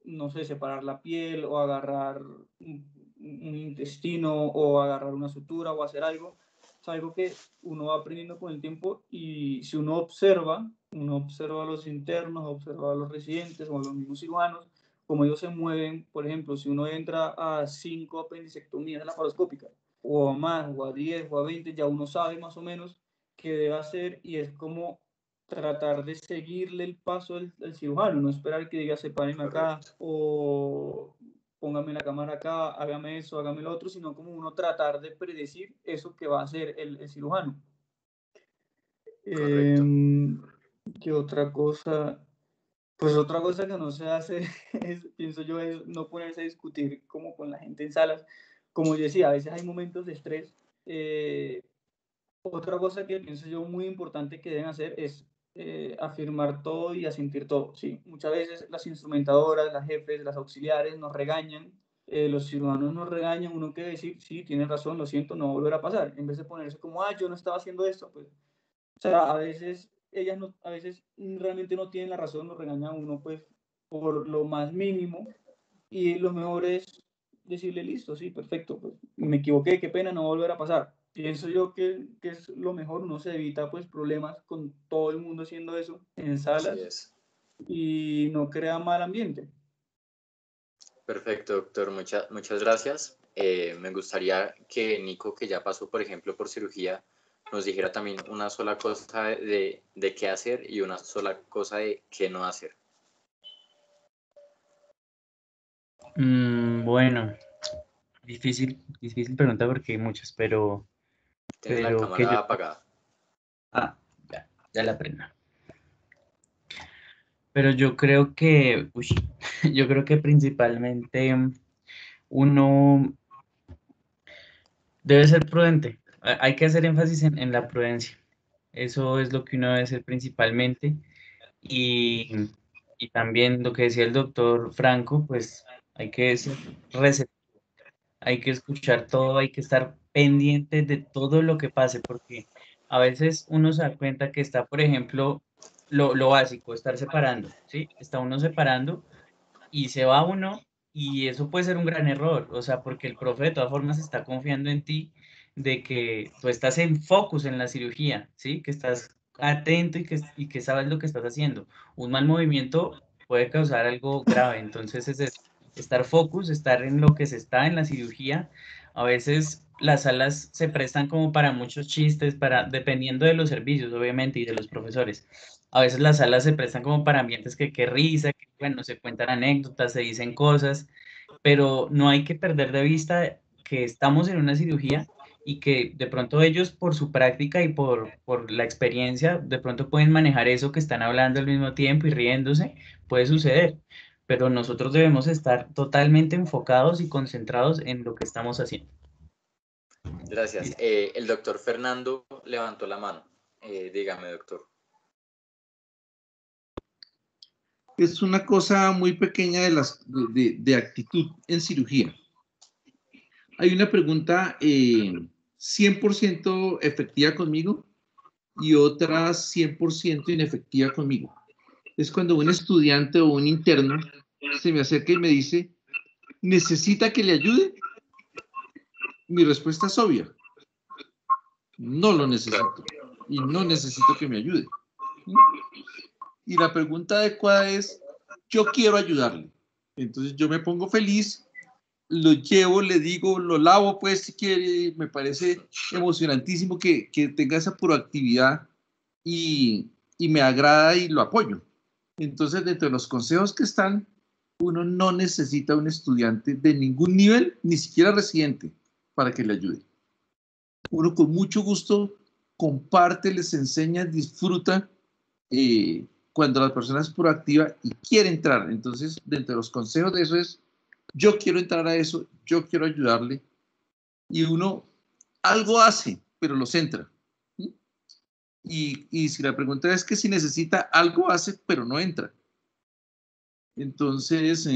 no sé, separar la piel o agarrar un intestino o agarrar una sutura o hacer algo. Es algo que uno va aprendiendo con el tiempo, y si uno observa a los internos, observa a los residentes o a los mismos cirujanos, como ellos se mueven. Por ejemplo, si uno entra a 5 apendicectomías laparoscópicas, o a más, o a 10, o a 20, ya uno sabe más o menos qué debe hacer, y es como tratar de seguirle el paso del cirujano, no esperar que diga sepáreme acá o póngame la cámara acá, hágame eso, hágame lo otro, sino como uno tratar de predecir eso que va a hacer el cirujano. Correcto. ¿Qué otra cosa? Pues otra cosa que no se hace, pienso yo, es no ponerse a discutir como con la gente en salas. Como yo decía, a veces hay momentos de estrés. Otra cosa que pienso yo muy importante que deben hacer es afirmar todo y asentir todo. ¿Sí? Muchas veces las instrumentadoras, las jefes, las auxiliares nos regañan, los cirujanos nos regañan, uno quiere decir, sí, tienes razón, lo siento, no va a volver a pasar. En vez de ponerse como, yo no estaba haciendo esto, pues, o sea, a veces ellas no, a veces realmente no tienen la razón, nos regañan a uno, pues, por lo más mínimo, y lo mejor es decirle, listo, sí, perfecto, pues me equivoqué, qué pena, no va a volver a pasar. Pienso yo que es lo mejor, uno se evita pues problemas con todo el mundo haciendo eso en Así salas, es. y no crea mal ambiente. Perfecto, doctor. Muchas gracias. Me gustaría que Nico, que ya pasó, por ejemplo, por cirugía, nos dijera también una sola cosa de qué hacer y una sola cosa de qué no hacer. Bueno, difícil pregunta porque hay muchas, Tienes la que yo... cámara apagada. Ya la prendo. Pero yo creo que, yo creo que principalmente uno debe ser prudente. Hay que hacer énfasis en la prudencia. Eso es lo que uno debe hacer principalmente. Y, y también lo que decía el doctor Franco, pues hay que ser receptivo, hay que escuchar todo, hay que estar pendiente de todo lo que pase, porque a veces uno se da cuenta que está, por ejemplo, lo básico, estar separando, ¿sí? Está uno separando y se va uno, y eso puede ser un gran error, o sea, porque el profe de todas formas está confiando en ti, de que tú estás en focus en la cirugía, ¿sí? Que estás atento y que sabes lo que estás haciendo. Un mal movimiento puede causar algo grave, entonces es eso, estar focus, estar en lo que se está en la cirugía. A veces las salas se prestan como para muchos chistes, dependiendo de los servicios, obviamente, y de los profesores. A veces las salas se prestan como para ambientes que qué risa, que bueno, se cuentan anécdotas, se dicen cosas, pero no hay que perder de vista que estamos en una cirugía, y que de pronto ellos por su práctica y por la experiencia, de pronto pueden manejar eso que están hablando al mismo tiempo y riéndose, puede suceder, pero nosotros debemos estar totalmente enfocados y concentrados en lo que estamos haciendo. Gracias. El doctor Fernando levantó la mano. Dígame, doctor. Es una cosa muy pequeña de actitud en cirugía. Hay una pregunta 100% efectiva conmigo y otra 100% inefectiva conmigo. Es cuando un estudiante o un interno se me acerca y me dice, ¿necesita que le ayude? Mi respuesta es obvia. No lo necesito y no necesito que me ayude. Y la pregunta adecuada es, yo quiero ayudarle. Entonces yo me pongo feliz, lo llevo, le digo, lo lavo, pues si quiere. Me parece emocionantísimo que tenga esa proactividad y me agrada y lo apoyo. Entonces, dentro de los consejos que están, uno no necesita un estudiante de ningún nivel, ni siquiera residente, para que le ayude. Uno con mucho gusto comparte, les enseña, disfruta cuando la persona es proactiva y quiere entrar. Entonces, dentro de los consejos de eso es, yo quiero entrar a eso, yo quiero ayudarle, y uno algo hace, pero lo centra. Y si la pregunta es que si necesita, algo hace, pero no entra. Entonces,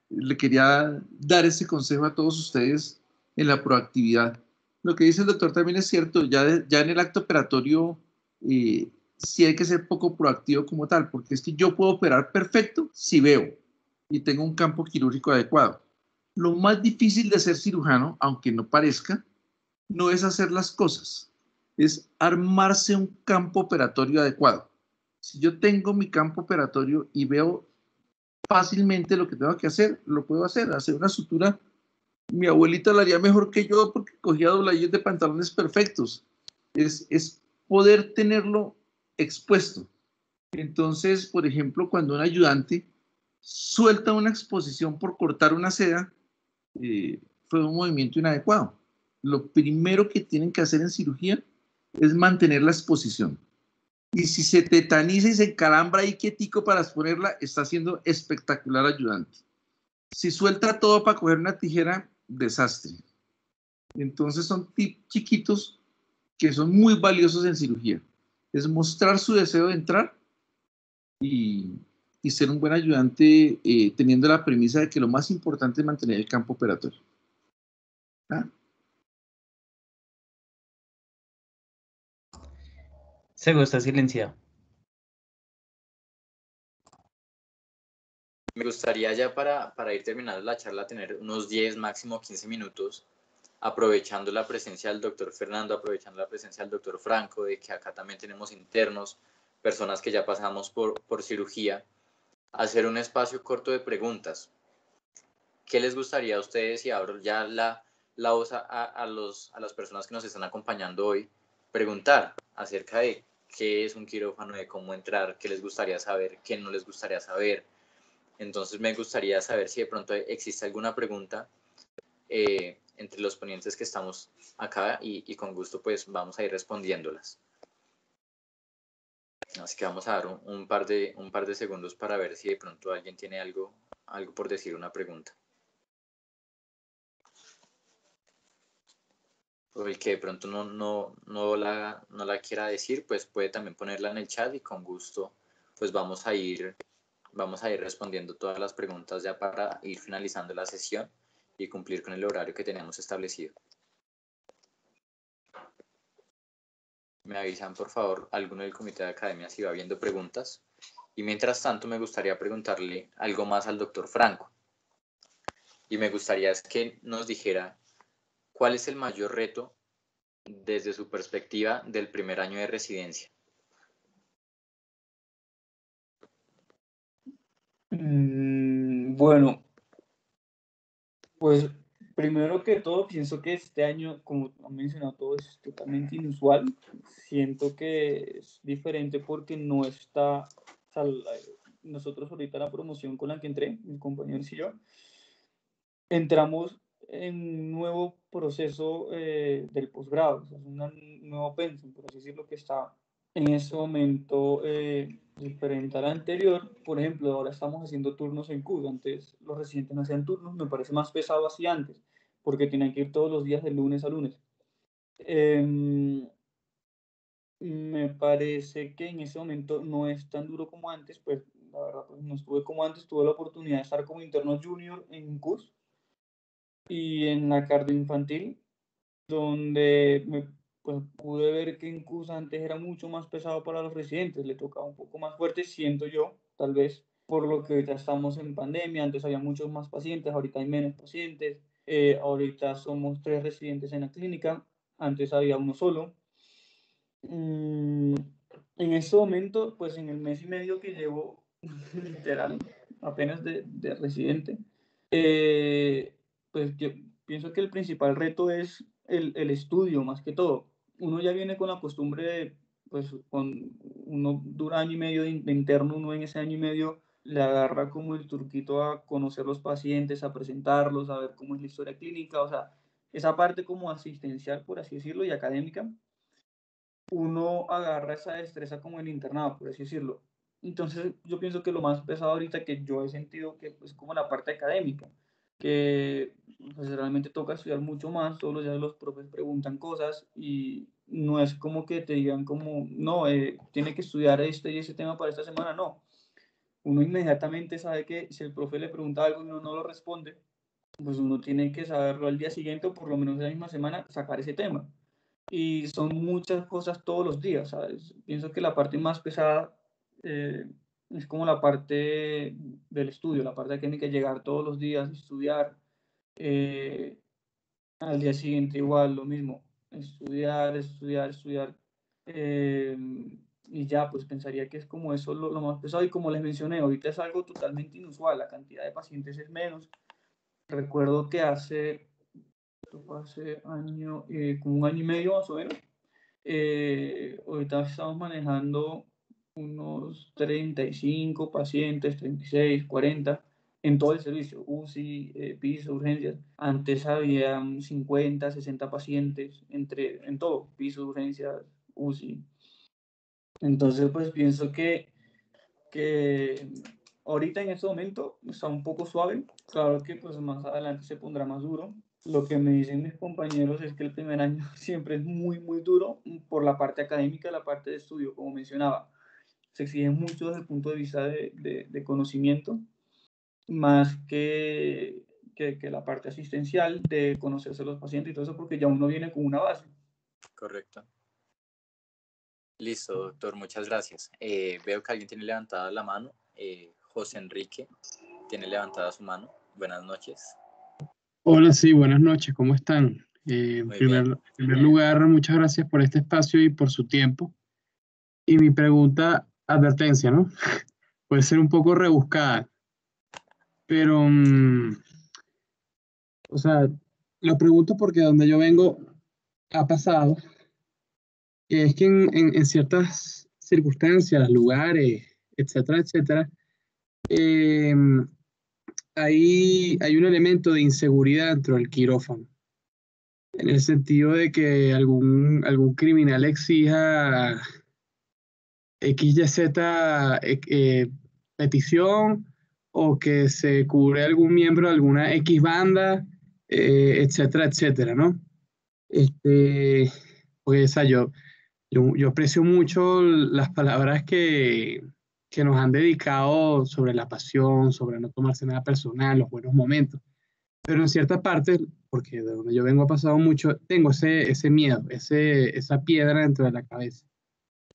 le quería dar ese consejo a todos ustedes en la proactividad. Lo que dice el doctor también es cierto, ya en el acto operatorio sí hay que ser poco proactivo como tal, porque es que yo puedo operar perfecto si veo y tengo un campo quirúrgico adecuado. Lo más difícil de ser cirujano, aunque no parezca, no es hacer las cosas, es armarse un campo operatorio adecuado. Si yo tengo mi campo operatorio y veo fácilmente lo que tengo que hacer, lo puedo hacer. Hacer una sutura, mi abuelita la haría mejor que yo porque cogía dobladillos de pantalones perfectos. Es poder tenerlo expuesto. Entonces, por ejemplo, cuando un ayudante suelta una exposición por cortar una seda, fue un movimiento inadecuado. Lo primero que tienen que hacer en cirugía es mantener la exposición. Y si se tetaniza y se encalambra ahí quietico para exponerla, está siendo espectacular ayudante. Si suelta todo para coger una tijera, desastre. Entonces son tips chiquitos que son muy valiosos en cirugía. Es mostrar su deseo de entrar y ser un buen ayudante teniendo la premisa de que lo más importante es mantener el campo operatorio. ¿Ah? Sego está silenciado. Me gustaría ya para ir terminando la charla tener unos 10, máximo 15 minutos, aprovechando la presencia del doctor Fernando, aprovechando la presencia del doctor Franco, de que acá también tenemos internos, personas que ya pasamos por cirugía, hacer un espacio corto de preguntas. ¿Qué les gustaría a ustedes? Y abro ya la voz a las personas que nos están acompañando hoy, preguntar acerca de qué es un quirófano, de cómo entrar, qué les gustaría saber, qué no les gustaría saber. Entonces me gustaría saber si de pronto existe alguna pregunta entre los ponentes que estamos acá y con gusto pues vamos a ir respondiéndolas. Así que vamos a dar un par de segundos para ver si de pronto alguien tiene algo por decir, una pregunta. O el que de pronto no la quiera decir, pues puede también ponerla en el chat y con gusto pues vamos a ir respondiendo todas las preguntas ya para ir finalizando la sesión y cumplir con el horario que tenemos establecido. Me avisan, por favor, alguno del comité de academia si va viendo preguntas. Y mientras tanto, me gustaría preguntarle algo más al doctor Franco. Y me gustaría que nos dijera cuál es el mayor reto desde su perspectiva del primer año de residencia. Bueno, pues primero que todo pienso que este año, como han mencionado todos, es totalmente inusual. Siento que es diferente porque no está, o sea, nosotros ahorita la promoción con la que entré, mis compañeros y yo, entramos en un nuevo proceso del posgrado, o sea, es un nuevo pensum, por así decirlo, que está en ese momento diferente al anterior. Por ejemplo, ahora estamos haciendo turnos en CUD, antes los residentes no hacían turnos, me parece más pesado así antes, porque tenían que ir todos los días de lunes a lunes. Me parece que en ese momento no es tan duro como antes, pues la verdad pues, no estuve como antes, tuve la oportunidad de estar como interno junior en CUS y en la cardio infantil, donde pues, pude ver que en CUS antes era mucho más pesado para los residentes, le tocaba un poco más fuerte, siento yo, tal vez por lo que ya estamos en pandemia, antes había muchos más pacientes, ahorita hay menos pacientes, ahorita somos 3 residentes en la clínica, antes había uno solo. En este momento, pues en el mes y medio que llevo, literal, apenas de residente, pues yo pienso que el principal reto es el estudio, más que todo. Uno ya viene con la costumbre de, pues, con uno dura año y medio de interno, uno en ese año y medio le agarra como el turquito a conocer los pacientes, a presentarlos, a ver cómo es la historia clínica, o sea, esa parte como asistencial, por así decirlo, y académica, uno agarra esa destreza como el internado, por así decirlo. Entonces yo pienso que lo más pesado ahorita que yo he sentido que es como la parte académica, que pues, realmente toca estudiar mucho más, todos los días los profes preguntan cosas y no es como que te digan como, no, tiene que estudiar este y ese tema para esta semana, no. Uno inmediatamente sabe que si el profe le pregunta algo y uno no lo responde, pues uno tiene que saberlo al día siguiente o por lo menos la misma semana sacar ese tema. Y son muchas cosas todos los días, ¿sabes? Pienso que la parte más pesada es como la parte del estudio, la parte que tiene que llegar todos los días, estudiar. eh, Al día siguiente igual, lo mismo, estudiar, estudiar, estudiar. eh, y ya, pues pensaría que es como eso lo más pesado. Y como les mencioné, ahorita es algo totalmente inusual, la cantidad de pacientes es menos. Recuerdo que esto fue hace año, como un año y medio más o menos, ahorita estamos manejando unos 35 pacientes, 36, 40 en todo el servicio, UCI, piso, urgencias. Antes había 50, 60 pacientes en todo, piso, urgencias, UCI. Entonces, pues pienso que ahorita en este momento está un poco suave. Claro que pues más adelante se pondrá más duro. Lo que me dicen mis compañeros es que el primer año siempre es muy, muy duro por la parte académica, la parte de estudio, como mencionaba. Se exige mucho desde el punto de vista de conocimiento, más que la parte asistencial, de conocerse a los pacientes y todo eso, porque ya uno viene con una base. Correcto. Listo, doctor, muchas gracias. Veo que alguien tiene levantada la mano. José Enrique tiene levantada su mano. Buenas noches. Hola, sí, buenas noches, ¿cómo están? En Muy bien. primer lugar, muchas gracias por este espacio y por su tiempo. Y mi pregunta, advertencia, ¿no? Puede ser un poco rebuscada, pero, o sea, lo pregunto porque donde yo vengo ha pasado, que es que en ciertas circunstancias, lugares, etcétera, etcétera, eh, hay un elemento de inseguridad dentro del quirófano. En el sentido de que algún criminal exija XYZ petición o que se cubre algún miembro de alguna X banda, etcétera, etcétera, ¿no? Pues, o sea, yo aprecio mucho las palabras que nos han dedicado sobre la pasión, sobre no tomarse nada personal, los buenos momentos. Pero en cierta parte, porque de donde yo vengo ha pasado mucho, tengo ese miedo, esa piedra dentro de la cabeza.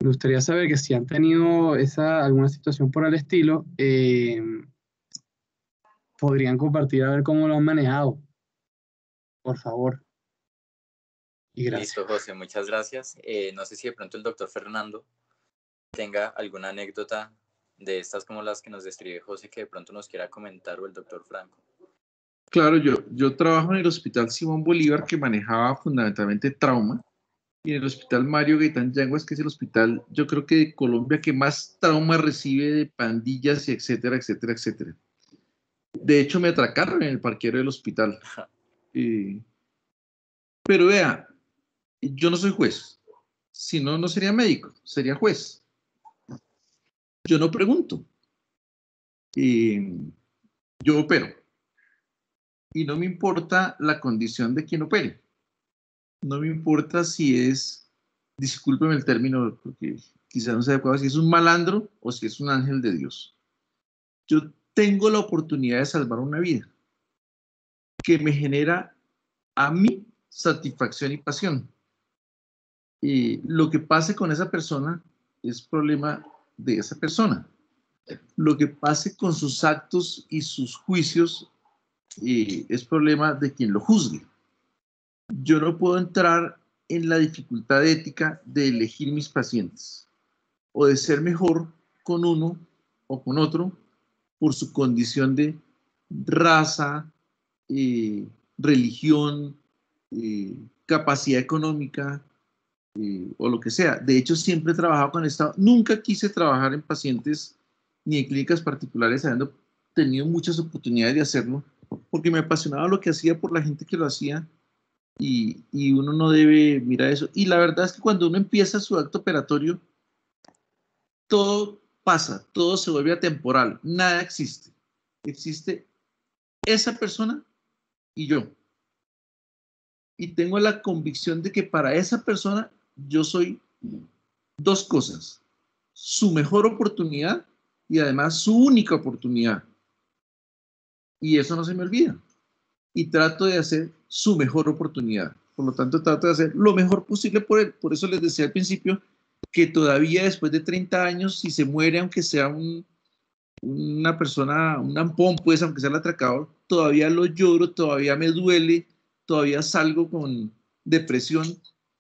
Me gustaría saber que si han tenido alguna situación por el estilo, podrían compartir a ver cómo lo han manejado, por favor. Y gracias. Listo, José, muchas gracias. No sé si de pronto el doctor Fernando tenga alguna anécdota de estas como las que nos describe José que de pronto nos quiera comentar, o el doctor Franco. Claro, yo trabajo en el Hospital Simón Bolívar, que manejaba fundamentalmente trauma, y en el Hospital Mario Gaitán Yanguas, que es el hospital, yo creo que de Colombia, que más trauma recibe de pandillas y etcétera, etcétera, etcétera. De hecho, me atracaron en el parquero del hospital. Pero vea, yo no soy juez. Si no, no sería médico, sería juez. Yo no pregunto. Yo opero. Y no me importa la condición de quien opere. No me importa si es, discúlpeme el término, porque quizás no sea adecuado, si es un malandro o si es un ángel de Dios. Yo tengo la oportunidad de salvar una vida que me genera a mí satisfacción y pasión. Lo que pase con esa persona es problema de esa persona. Lo que pase con sus actos y sus juicios es problema de quien lo juzgue. Yo no puedo entrar en la dificultad ética de elegir mis pacientes o de ser mejor con uno o con otro por su condición de raza, religión, capacidad económica, o lo que sea. De hecho, siempre he trabajado con el Estado. Nunca quise trabajar en pacientes ni en clínicas particulares, habiendo tenido muchas oportunidades de hacerlo, porque me apasionaba lo que hacía por la gente que lo hacía, y uno no debe mirar eso. Y la verdad es que cuando uno empieza su acto operatorio, todo pasa, todo se vuelve atemporal, nada existe. Existe esa persona y yo. Y tengo la convicción de que para esa persona yo soy dos cosas: su mejor oportunidad y además su única oportunidad. Y eso no se me olvida. y trato de hacer su mejor oportunidad. Por lo tanto, trato de hacer lo mejor posible por él. Por eso les decía al principio que todavía después de 30 años, si se muere, aunque sea una persona, un ampón, pues, aunque sea el atracador, todavía lo lloro, todavía me duele, todavía salgo con depresión.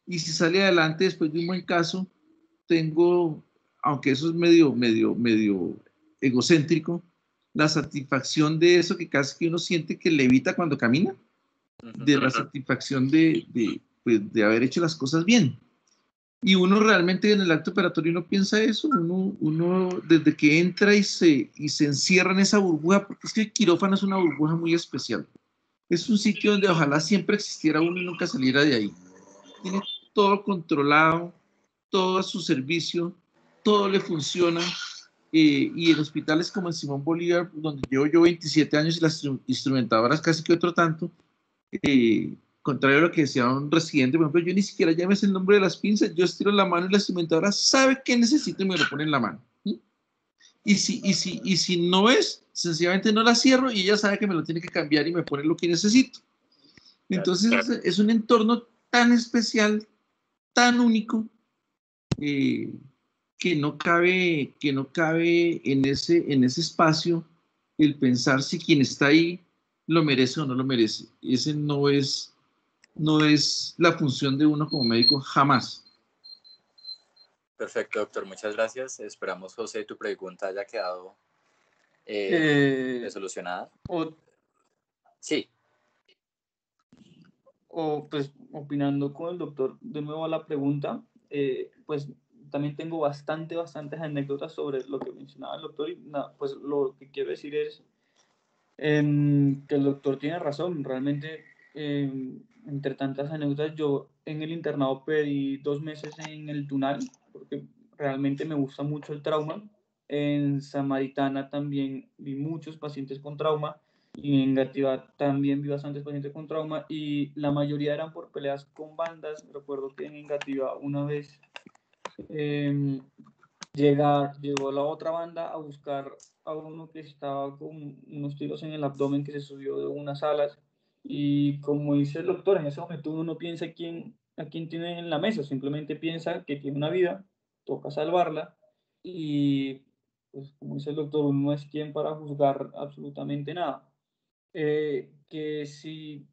Y si sale adelante después de un buen caso, tengo, aunque eso es medio egocéntrico, la satisfacción de eso que casi que uno siente que levita cuando camina, de la satisfacción pues, de haber hecho las cosas bien. Y uno realmente en el acto operatorio no piensa eso, uno desde que entra y se encierra en esa burbuja, porque es que el quirófano es una burbuja muy especial. Es un sitio donde ojalá siempre existiera uno y nunca saliera de ahí. Tiene todo controlado, todo a su servicio, todo le funciona. Y en hospitales como en Simón Bolívar, donde llevo yo 27 años y las instrumentadoras casi que otro tanto, contrario a lo que decía un residente, por ejemplo, yo ni siquiera ya me sé el nombre de las pinzas, yo estiro la mano y la instrumentadora sabe qué necesito y me lo pone en la mano. Y si no es, sencillamente no la cierro y ella sabe que me lo tiene que cambiar y me pone lo que necesito. Entonces es un entorno tan especial, tan único, que no cabe en ese espacio el pensar si quien está ahí lo merece o no lo merece. Ese no es la función de uno como médico, jamás. Perfecto, doctor, muchas gracias. Esperamos, José, tu pregunta haya quedado solucionada. Sí. O pues opinando con el doctor, de nuevo a la pregunta, pues también tengo bastantes anécdotas sobre lo que mencionaba el doctor y pues lo que quiero decir es que el doctor tiene razón, realmente entre tantas anécdotas yo en el internado pedí 2 meses en el Tunal porque realmente me gusta mucho el trauma. En Samaritana también vi muchos pacientes con trauma y en Gativá también vi bastantes pacientes con trauma y la mayoría eran por peleas con bandas. Recuerdo que en Gativá una vez llegó la otra banda a buscar a uno que estaba con unos tiros en el abdomen que se subió de unas alas y como dice el doctor, en ese momento uno no piensa a quién tiene en la mesa, simplemente piensa que tiene una vida, toca salvarla y pues como dice el doctor, uno no es quien para juzgar absolutamente nada. Que si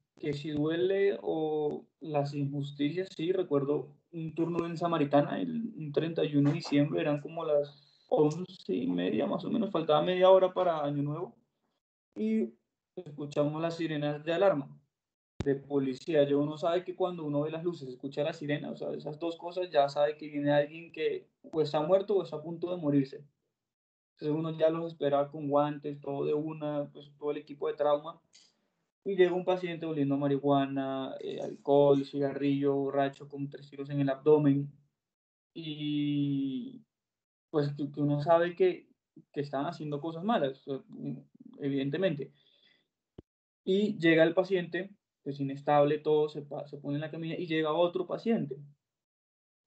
duele o las injusticias, sí, recuerdo un turno en Samaritana, un 31 de diciembre, eran como las 11:30 más o menos, faltaba media hora para Año Nuevo, y escuchamos las sirenas de alarma de policía. Ya uno sabe que cuando uno ve las luces, escucha la sirena, o sea, esas dos cosas, ya sabe que viene alguien que o está muerto o está a punto de morirse. Entonces uno ya los esperaba con guantes, todo de una, pues todo el equipo de trauma. Y llega un paciente oliendo marihuana, alcohol, cigarrillo, borracho, con 3 tiros en el abdomen. Y pues que uno sabe que están haciendo cosas malas, evidentemente. Y llega el paciente, pues inestable, todo, se pone en la camilla y llega otro paciente,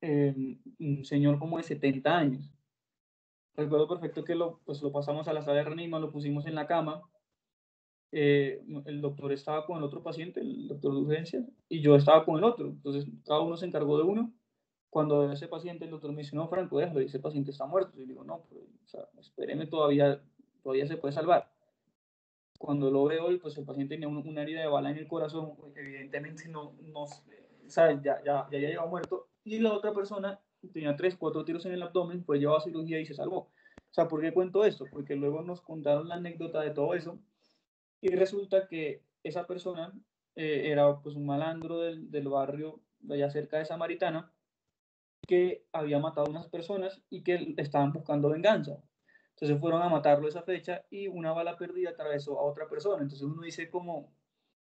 un señor como de 70 años. Recuerdo perfecto que pues lo pasamos a la sala de reanima, lo pusimos en la cama. El doctor estaba con el otro paciente, el doctor de urgencias, y yo estaba con el otro. Entonces, cada uno se encargó de uno. Cuando ese paciente, el doctor me dice, no, Franco, déjalo, ese paciente está muerto. Yo digo, no, pues, o sea, espéreme, todavía se puede salvar. Cuando lo veo, pues el paciente tenía una herida de bala en el corazón, pues, evidentemente no ¿sabes? Ya llegaba muerto. Y la otra persona tenía 3, 4 tiros en el abdomen, pues llevaba cirugía y se salvó. O sea, ¿por qué cuento esto? Porque luego nos contaron la anécdota de todo eso. Y resulta que esa persona era pues un malandro del barrio de allá cerca de Samaritana que había matado a unas personas y que estaban buscando venganza. Entonces fueron a matarlo esa fecha y una bala perdida atravesó a otra persona. Entonces uno dice como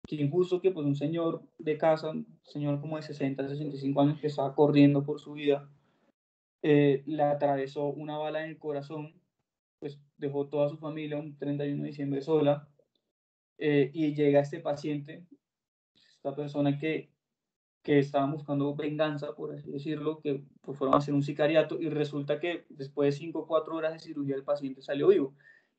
que injusto que pues un señor de casa, un señor como de 60, 65 años que estaba corriendo por su vida, le atravesó una bala en el corazón, pues dejó toda su familia un 31 de diciembre sola. Y llega este paciente, esta persona que estaban buscando venganza, por así decirlo, que pues, fueron a hacer un sicariato y resulta que después de 5 o 4 horas de cirugía el paciente salió vivo.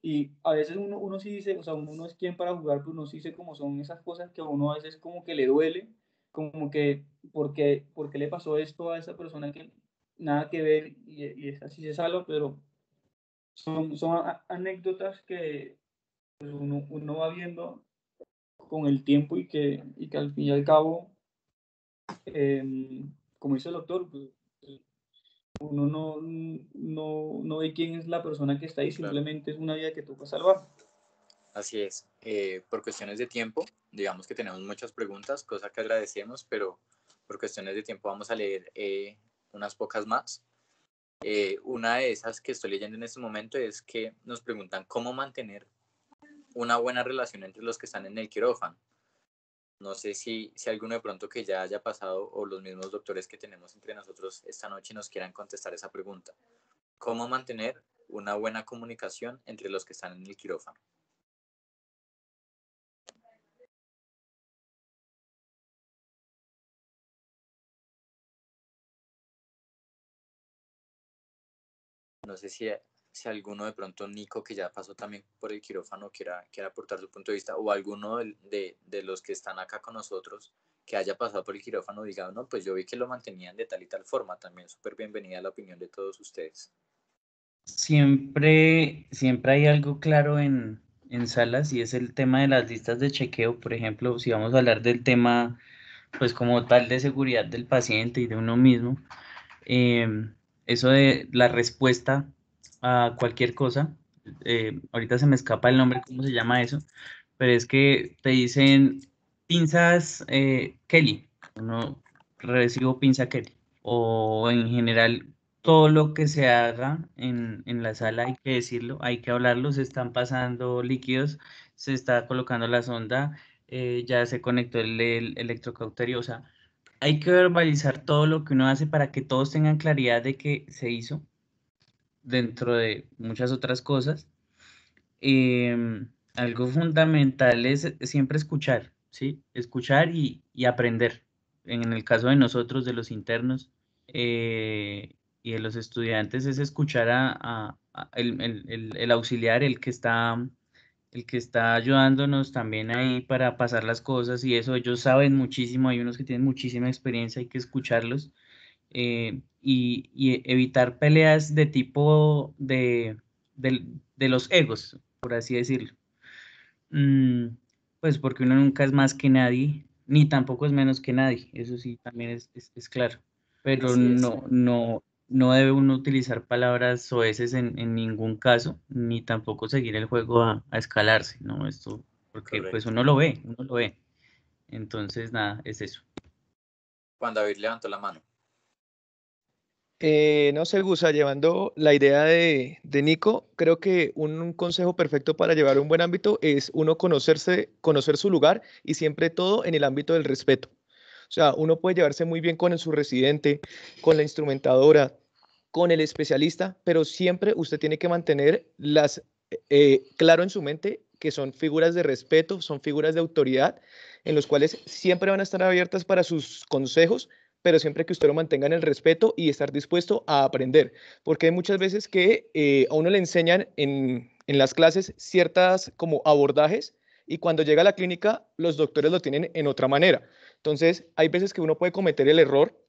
Y a veces uno sí dice, o sea, uno no es quien para jugar, pero uno sí dice como son esas cosas que a uno a veces como que le duele, como que, ¿por qué le pasó esto a esa persona que nada que ver y es así se salva? Pero son anécdotas que pues, uno va viendo con el tiempo y que al fin y al cabo, como dice el doctor, pues, uno no ve quién es la persona que está ahí, Claro. simplemente es una vida que toca salvar. Así es. Por cuestiones de tiempo, digamos que tenemos muchas preguntas, cosa que agradecemos, pero por cuestiones de tiempo vamos a leer unas pocas más. Una de esas que estoy leyendo en este momento es que nos preguntan cómo mantener una buena relación entre los que están en el quirófano. No sé si alguno de pronto que ya haya pasado o los mismos doctores que tenemos entre nosotros esta noche nos quieran contestar esa pregunta. ¿Cómo mantener una buena comunicación entre los que están en el quirófano? No sé si alguno de pronto, Nico, que ya pasó también por el quirófano, quiera aportar su punto de vista, o alguno de los que están acá con nosotros que haya pasado por el quirófano, diga, no, pues yo vi que lo mantenían de tal y tal forma. También súper bienvenida a la opinión de todos ustedes. Siempre hay algo claro en salas y es el tema de las listas de chequeo. Por ejemplo, si vamos a hablar del tema, pues como tal de seguridad del paciente y de uno mismo, eso de la respuesta a cualquier cosa, ahorita se me escapa el nombre, ¿cómo se llama eso? Pero es que te dicen pinzas Kelly, no recibo pinza Kelly, o en general todo lo que se haga en la sala hay que decirlo, hay que hablarlo, se están pasando líquidos, se está colocando la sonda, ya se conectó el electrocauterio, o sea, hay que verbalizar todo lo que uno hace para que todos tengan claridad de que se hizo dentro de muchas otras cosas. Algo fundamental es siempre escuchar, ¿sí? Escuchar y aprender. En el caso de nosotros, de los internos y de los estudiantes, es escuchar el auxiliar, el que está ayudándonos también ahí para pasar las cosas y eso, ellos saben muchísimo, hay unos que tienen muchísima experiencia, hay que escucharlos y evitar peleas de tipo de los egos, por así decirlo. Pues porque uno nunca es más que nadie, ni tampoco es menos que nadie, eso sí también es claro, pero Así es. no debe uno utilizar palabras soeces en ningún caso, ni tampoco seguir el juego a escalarse, ¿no? Esto, porque pues Correcto. uno lo ve, entonces nada, es eso. Juan David levantó la mano. No sé, Gusa, llevando la idea de Nico, creo que un consejo perfecto para llevar un buen ámbito es uno conocer su lugar y siempre todo en el ámbito del respeto. O sea, uno puede llevarse muy bien con su residente, con la instrumentadora, con el especialista, pero siempre usted tiene que mantener claro en su mente que son figuras de respeto, son figuras de autoridad, en los cuales siempre van a estar abiertas para sus consejos, pero siempre que usted lo mantenga en el respeto y estar dispuesto a aprender, porque hay muchas veces que a uno le enseñan en las clases ciertas como abordajes y cuando llega a la clínica los doctores lo tienen en otra manera. Entonces, hay veces que uno puede cometer el error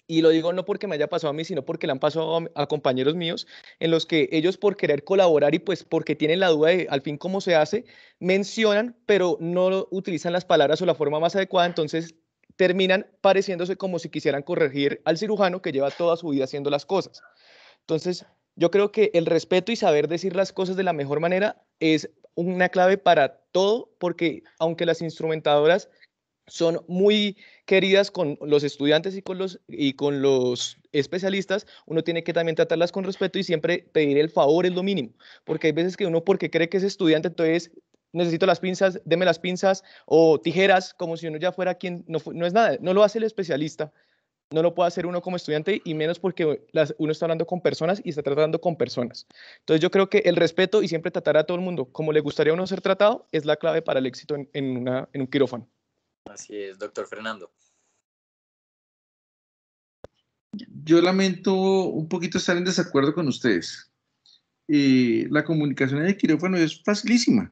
y lo digo no porque me haya pasado a mí, sino porque le han pasado a compañeros míos en los que ellos por querer colaborar y pues porque tienen la duda de al fin cómo se hace, mencionan, pero no utilizan las palabras o la forma más adecuada, entonces terminan pareciéndose como si quisieran corregir al cirujano que lleva toda su vida haciendo las cosas. Entonces, yo creo que el respeto y saber decir las cosas de la mejor manera es una clave para todo, porque aunque las instrumentadoras son muy queridas con los estudiantes y con los especialistas, uno tiene que también tratarlas con respeto y siempre pedir el favor es lo mínimo, porque hay veces que uno porque cree que es estudiante, entonces necesito las pinzas, deme las pinzas o tijeras, como si uno ya fuera quien, no es nada, no lo hace el especialista, no lo puede hacer uno como estudiante y menos porque uno está hablando con personas y está tratando con personas. Entonces yo creo que el respeto y siempre tratar a todo el mundo como le gustaría a uno ser tratado es la clave para el éxito en un quirófano. Así es, doctor Fernando. Yo lamento un poquito estar en desacuerdo con ustedes. la comunicación en el quirófano es facilísima.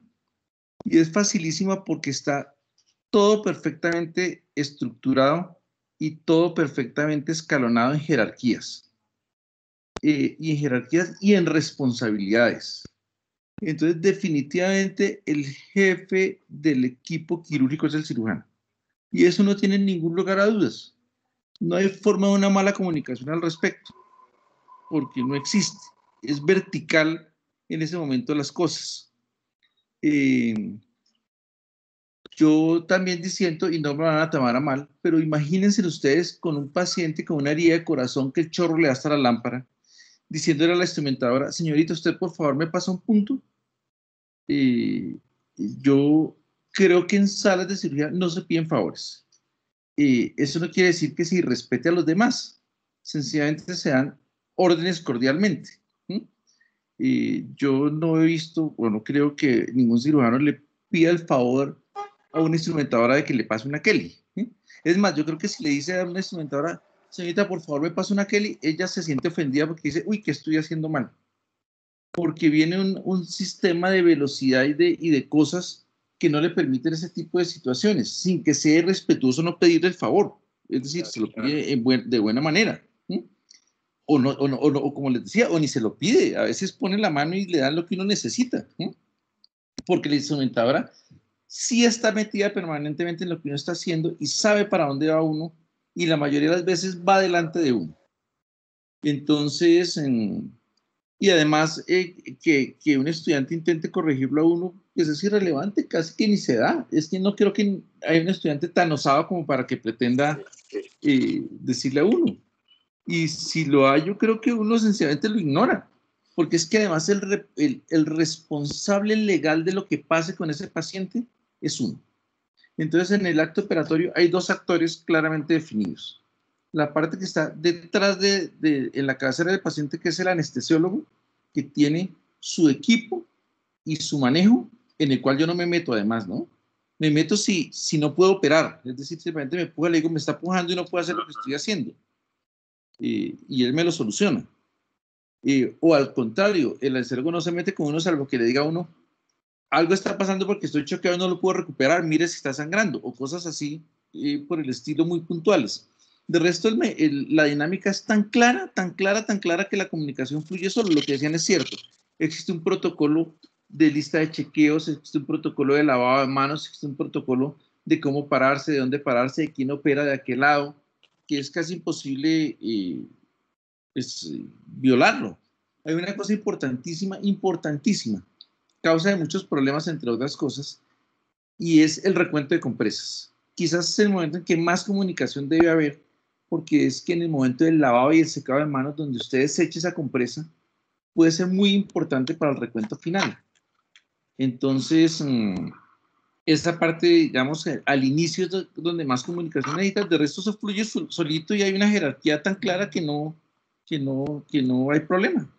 Y es facilísima porque está todo perfectamente estructurado y todo perfectamente escalonado en jerarquías. Y en jerarquías y en responsabilidades. Entonces, definitivamente, el jefe del equipo quirúrgico es el cirujano. Y eso no tiene ningún lugar a dudas. No hay forma de una mala comunicación al respecto, porque no existe. Es vertical en ese momento las cosas. Yo también diciendo, y no me van a tomar a mal, pero imagínense ustedes con un paciente con una herida de corazón que el chorro le da hasta la lámpara, diciéndole a la instrumentadora, señorita, usted por favor me pasa un punto. Yo creo que en salas de cirugía no se piden favores. Eso no quiere decir que se irrespete a los demás. Sencillamente se dan órdenes cordialmente. Yo no he visto, o no creo que ningún cirujano le pida el favor a una instrumentadora de que le pase una Kelly. Es más, yo creo que si le dice a una instrumentadora, señorita, por favor me pasa una Kelly, ella se siente ofendida porque dice, uy, ¿qué estoy haciendo mal? Porque viene un sistema de velocidad y de cosas que no le permiten ese tipo de situaciones, sin que sea irrespetuoso no pedirle el favor. Es decir, se lo pide de buena manera. O como les decía, o ni se lo pide. A veces pone la mano y le dan lo que uno necesita. Porque la instrumentadora sí está metida permanentemente en lo que uno está haciendo y sabe para dónde va uno, y la mayoría de las veces va delante de uno. Entonces, y además que un estudiante intente corregirlo a uno, pues es irrelevante, casi que ni se da. Es que no creo que haya un estudiante tan osado como para que pretenda decirle a uno. Y si lo hay, yo creo que uno sencillamente lo ignora, porque es que además el responsable legal de lo que pase con ese paciente es uno. Entonces, en el acto operatorio hay dos actores claramente definidos. La parte que está detrás en la cabecera del paciente, que es el anestesiólogo, que tiene su equipo y su manejo, en el cual yo no me meto además, ¿no? Me meto si no puedo operar, es decir, simplemente me empuja, le digo, me está empujando y no puedo hacer lo que estoy haciendo. Y él me lo soluciona. O al contrario, el anestesiólogo no se mete con uno salvo que le diga a uno, algo está pasando porque estoy choqueado y no lo puedo recuperar, mire si está sangrando, o cosas así por el estilo muy puntuales. De resto, la dinámica es tan clara, tan clara, tan clara que la comunicación fluye solo. Lo que decían es cierto. Existe un protocolo de lista de chequeos, existe un protocolo de lavado de manos, existe un protocolo de cómo pararse, de dónde pararse, de quién opera de aquel lado, que es casi imposible violarlo. Hay una cosa importantísima, importantísima, causa de muchos problemas, entre otras cosas, y es el recuento de compresas. Quizás es el momento en que más comunicación debe haber, porque es que en el momento del lavado y el secado de manos, donde usted deseche esa compresa, puede ser muy importante para el recuento final. Entonces, esa parte, digamos, al inicio es donde más comunicación necesitas, de resto se fluye solito y hay una jerarquía tan clara que no hay problema.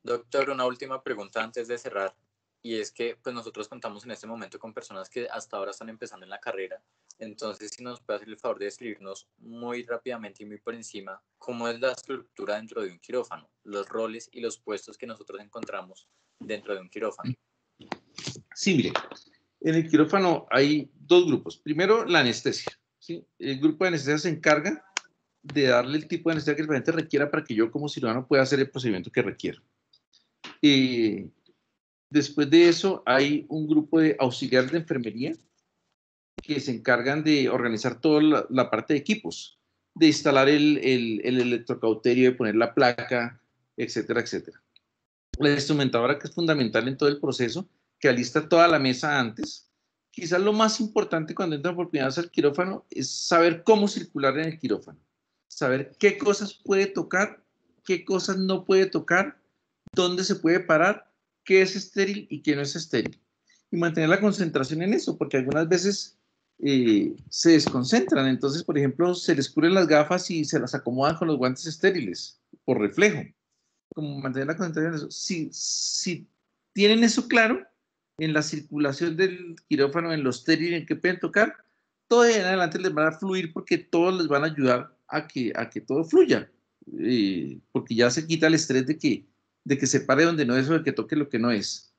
Doctor, una última pregunta antes de cerrar, y es que pues nosotros contamos en este momento con personas que hasta ahora están empezando en la carrera, entonces si nos puede hacer el favor de describirnos muy rápidamente y muy por encima cómo es la estructura dentro de un quirófano, los roles y los puestos que nosotros encontramos dentro de un quirófano. Sí, mire, en el quirófano hay dos grupos. Primero, la anestesia, ¿sí? El grupo de anestesia se encarga de darle el tipo de anestesia que el paciente requiera para que yo como cirujano pueda hacer el procedimiento que requiero. Después de eso hay un grupo de auxiliares de enfermería que se encargan de organizar toda la parte de equipos, de instalar el electrocauterio, de poner la placa, etcétera, etcétera. La instrumentadora, que es fundamental en todo el proceso, que alista toda la mesa antes. Quizás lo más importante cuando entran por primera vez al quirófano es saber cómo circular en el quirófano, saber qué cosas puede tocar, qué cosas no puede tocar, dónde se puede parar, qué es estéril y qué no es estéril. Y mantener la concentración en eso, porque algunas veces se desconcentran. Entonces, por ejemplo, se les cubren las gafas y se las acomodan con los guantes estériles, por reflejo. Como mantener la concentración en eso. Si tienen eso claro, en la circulación del quirófano, en lo estéril, en que pueden tocar, todo de en adelante les van a fluir porque todos les van a ayudar a que todo fluya. Porque ya se quita el estrés de de que se pare donde no es o de que toque lo que no es.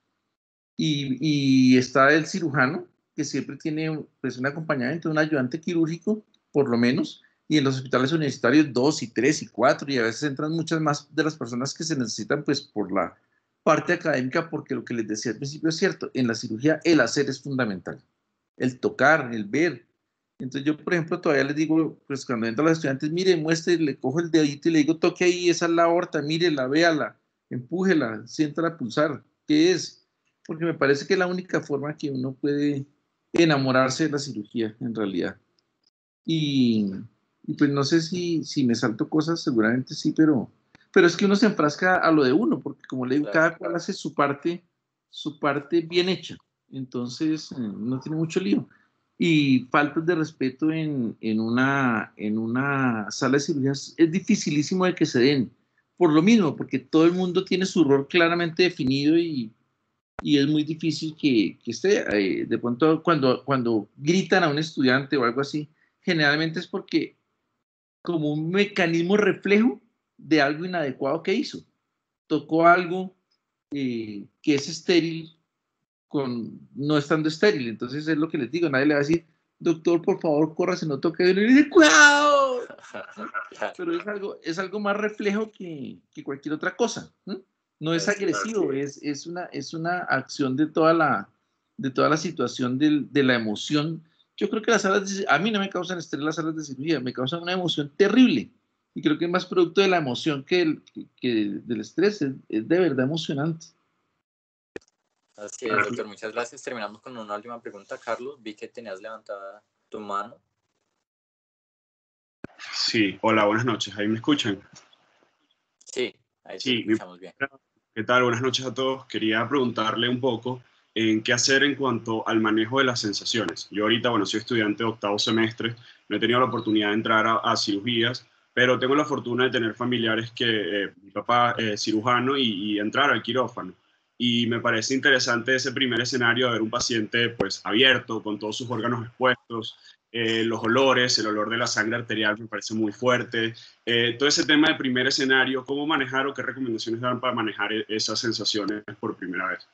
Y está el cirujano, que siempre tiene pues, un acompañamiento, un ayudante quirúrgico, por lo menos, y en los hospitales universitarios 2 y 3 y 4, y a veces entran muchas más de las personas que se necesitan pues por la parte académica, porque lo que les decía al principio es cierto, en la cirugía el hacer es fundamental, el tocar, el ver. Entonces yo, por ejemplo, todavía les digo, pues cuando entran los estudiantes, mire, muestre, le cojo el dedito y le digo, toque ahí, esa es la aorta, mírela, véala, empújela, siéntala pulsar, ¿qué es? Porque me parece que es la única forma que uno puede enamorarse de la cirugía, en realidad. Y, y pues no sé si me salto cosas, seguramente sí, pero es que uno se enfrasca a lo de uno, porque como le digo, Claro. cada cual hace su parte bien hecha. Entonces, no tiene mucho lío. Y faltas de respeto en una sala de cirugías es dificilísimo de que se den. Por lo mismo, porque todo el mundo tiene su rol claramente definido y es muy difícil que esté. De pronto, cuando gritan a un estudiante o algo así, generalmente es porque como un mecanismo reflejo de algo inadecuado que hizo. Tocó algo que es estéril no estando estéril. Entonces es lo que les digo, nadie le va a decir, doctor, por favor, córrase, no toque. Y le dice, ¡cuidado! Pero es algo más reflejo que cualquier otra cosa. No es Así es. agresivo, es una acción de toda la situación de la emoción. Yo creo que a mí no me causan estrés las salas de cirugía, me causan una emoción terrible. Y creo que es más producto de la emoción que del estrés, es de verdad emocionante. Así es, doctor. Muchas gracias. Terminamos con una última pregunta. Carlos, vi que tenías levantada tu mano. Sí, hola, buenas noches. ¿Ahí me escuchan? Sí, ahí te Sí, escuchamos bien. ¿qué tal? Buenas noches a todos. Quería preguntarle un poco en qué hacer en cuanto al manejo de las sensaciones. Yo ahorita, bueno, soy estudiante de octavo semestre, no he tenido la oportunidad de entrar a cirugías, pero tengo la fortuna de tener familiares que, mi papá es cirujano y entrar al quirófano. Y me parece interesante ese primer escenario de ver un paciente pues abierto, con todos sus órganos expuestos, los olores, el olor de la sangre arterial me parece muy fuerte. Todo ese tema de primer escenario, ¿cómo manejar o qué recomendaciones dan para manejar esas sensaciones por primera vez?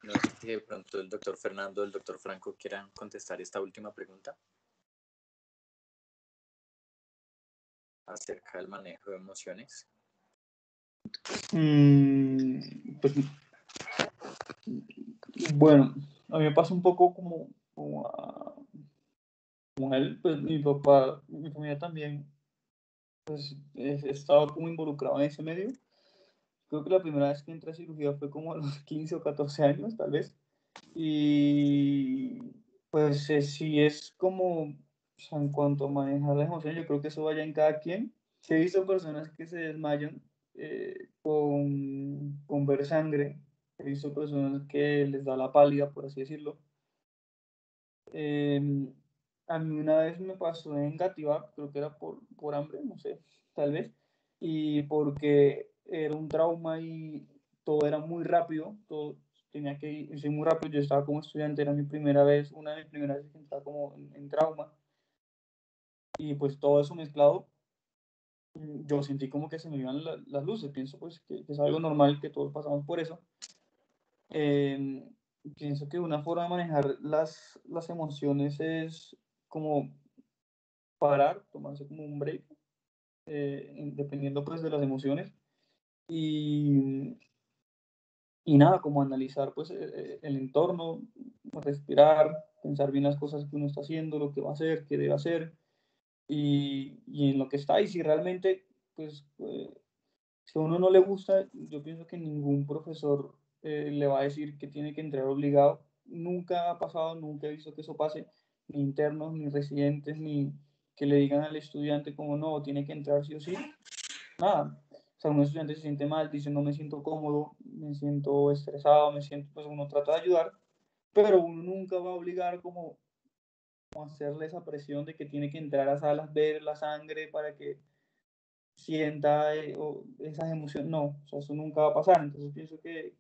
No sé si de pronto el doctor Fernando o el doctor Franco quieran contestar esta última pregunta acerca del manejo de emociones. Pues, bueno, a mí me pasa un poco como a él, pues mi papá, mi familia también, pues he estado como involucrado en ese medio. Creo que la primera vez que entré a cirugía fue como a los 15 o 14 años, tal vez. Y pues sí es como, o sea, en cuanto a manejar las emociones, yo creo que eso vaya en cada quien. Sí he visto personas que se desmayan con ver sangre. He visto personas que les da la pálida, por así decirlo. A mí una vez me pasó en Gativá, creo que era por hambre, no sé, tal vez, y porque era un trauma y todo era muy rápido, todo tenía que irse muy rápido. Yo estaba como estudiante, era mi primera vez, una de mis primeras veces que estaba como en trauma, y pues todo eso mezclado, yo sentí como que se me iban las luces. Pienso pues que es algo normal, que todos pasamos por eso. Eh, Pienso que una forma de manejar las emociones es como parar, tomarse como un break, dependiendo pues de las emociones y, y nada, como analizar pues el entorno, respirar, pensar bien las cosas que uno está haciendo, lo que va a hacer, qué debe hacer y en lo que está. Y si realmente pues si a uno no le gusta, yo pienso que ningún profesor le va a decir que tiene que entrar obligado. Nunca ha pasado, nunca he visto que eso pase, ni internos, ni residentes, ni que le digan al estudiante como no, tiene que entrar sí o sí. Nada. O sea, un estudiante se siente mal, dice no me siento cómodo, me siento estresado, me siento, pues uno trata de ayudar, pero uno nunca va a obligar como a hacerle esa presión de que tiene que entrar a salas, ver la sangre para que sienta esas emociones. No, o sea, eso nunca va a pasar. Entonces pienso que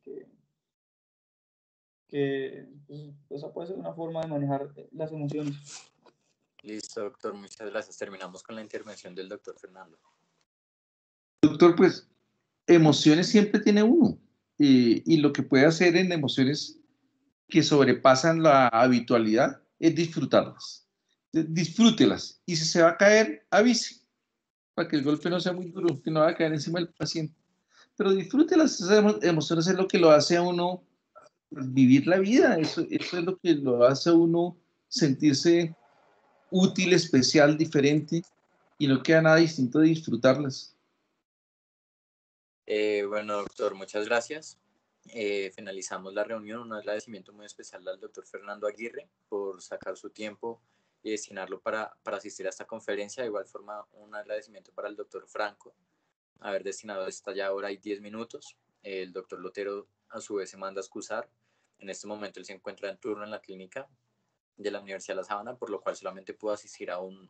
pues, esa puede ser una forma de manejar las emociones. Listo, doctor. Muchas gracias. Terminamos con la intervención del doctor Fernando. doctor, pues emociones siempre tiene uno y lo que puede hacer en emociones que sobrepasan la habitualidad es disfrutarlas. Disfrútelas y si se va a caer, avise para que el golpe no sea muy duro, que no va a caer encima del paciente. Pero disfrútelas, esas emociones es lo que lo hace a uno vivir la vida, eso es lo que lo hace a uno sentirse útil, especial, diferente y no queda nada distinto de disfrutarlas. Bueno, doctor, muchas gracias. Finalizamos la reunión. Un agradecimiento muy especial al doctor Fernando Aguirre por sacar su tiempo y destinarlo para asistir a esta conferencia. De igual forma, un agradecimiento para el doctor Franco, haber destinado esta ya hora y 10 minutos. El doctor Lotero, a su vez, se manda a excusar. En este momento él se encuentra en turno en la clínica de la Universidad de La Sabana, por lo cual solamente pudo asistir a un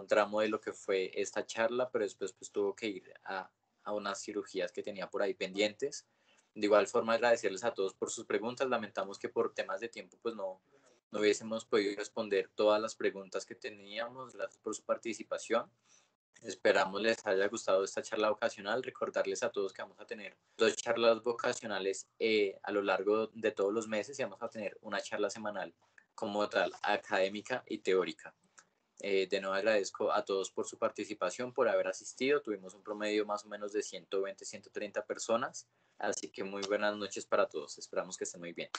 tramo de lo que fue esta charla, pero después pues tuvo que ir a unas cirugías que tenía por ahí pendientes. De igual forma, agradecerles a todos por sus preguntas. Lamentamos que por temas de tiempo pues no hubiésemos podido responder todas las preguntas que teníamos. Gracias por su participación. Esperamos les haya gustado esta charla vocacional. Recordarles a todos que vamos a tener 2 charlas vocacionales a lo largo de todos los meses y vamos a tener una charla semanal como tal, académica y teórica. De nuevo agradezco a todos por su participación, por haber asistido. Tuvimos un promedio más o menos de 120, 130 personas. Así que muy buenas noches para todos. Esperamos que estén muy bien.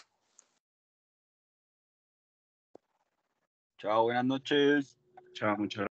Chao, buenas noches. Chao, muchas gracias.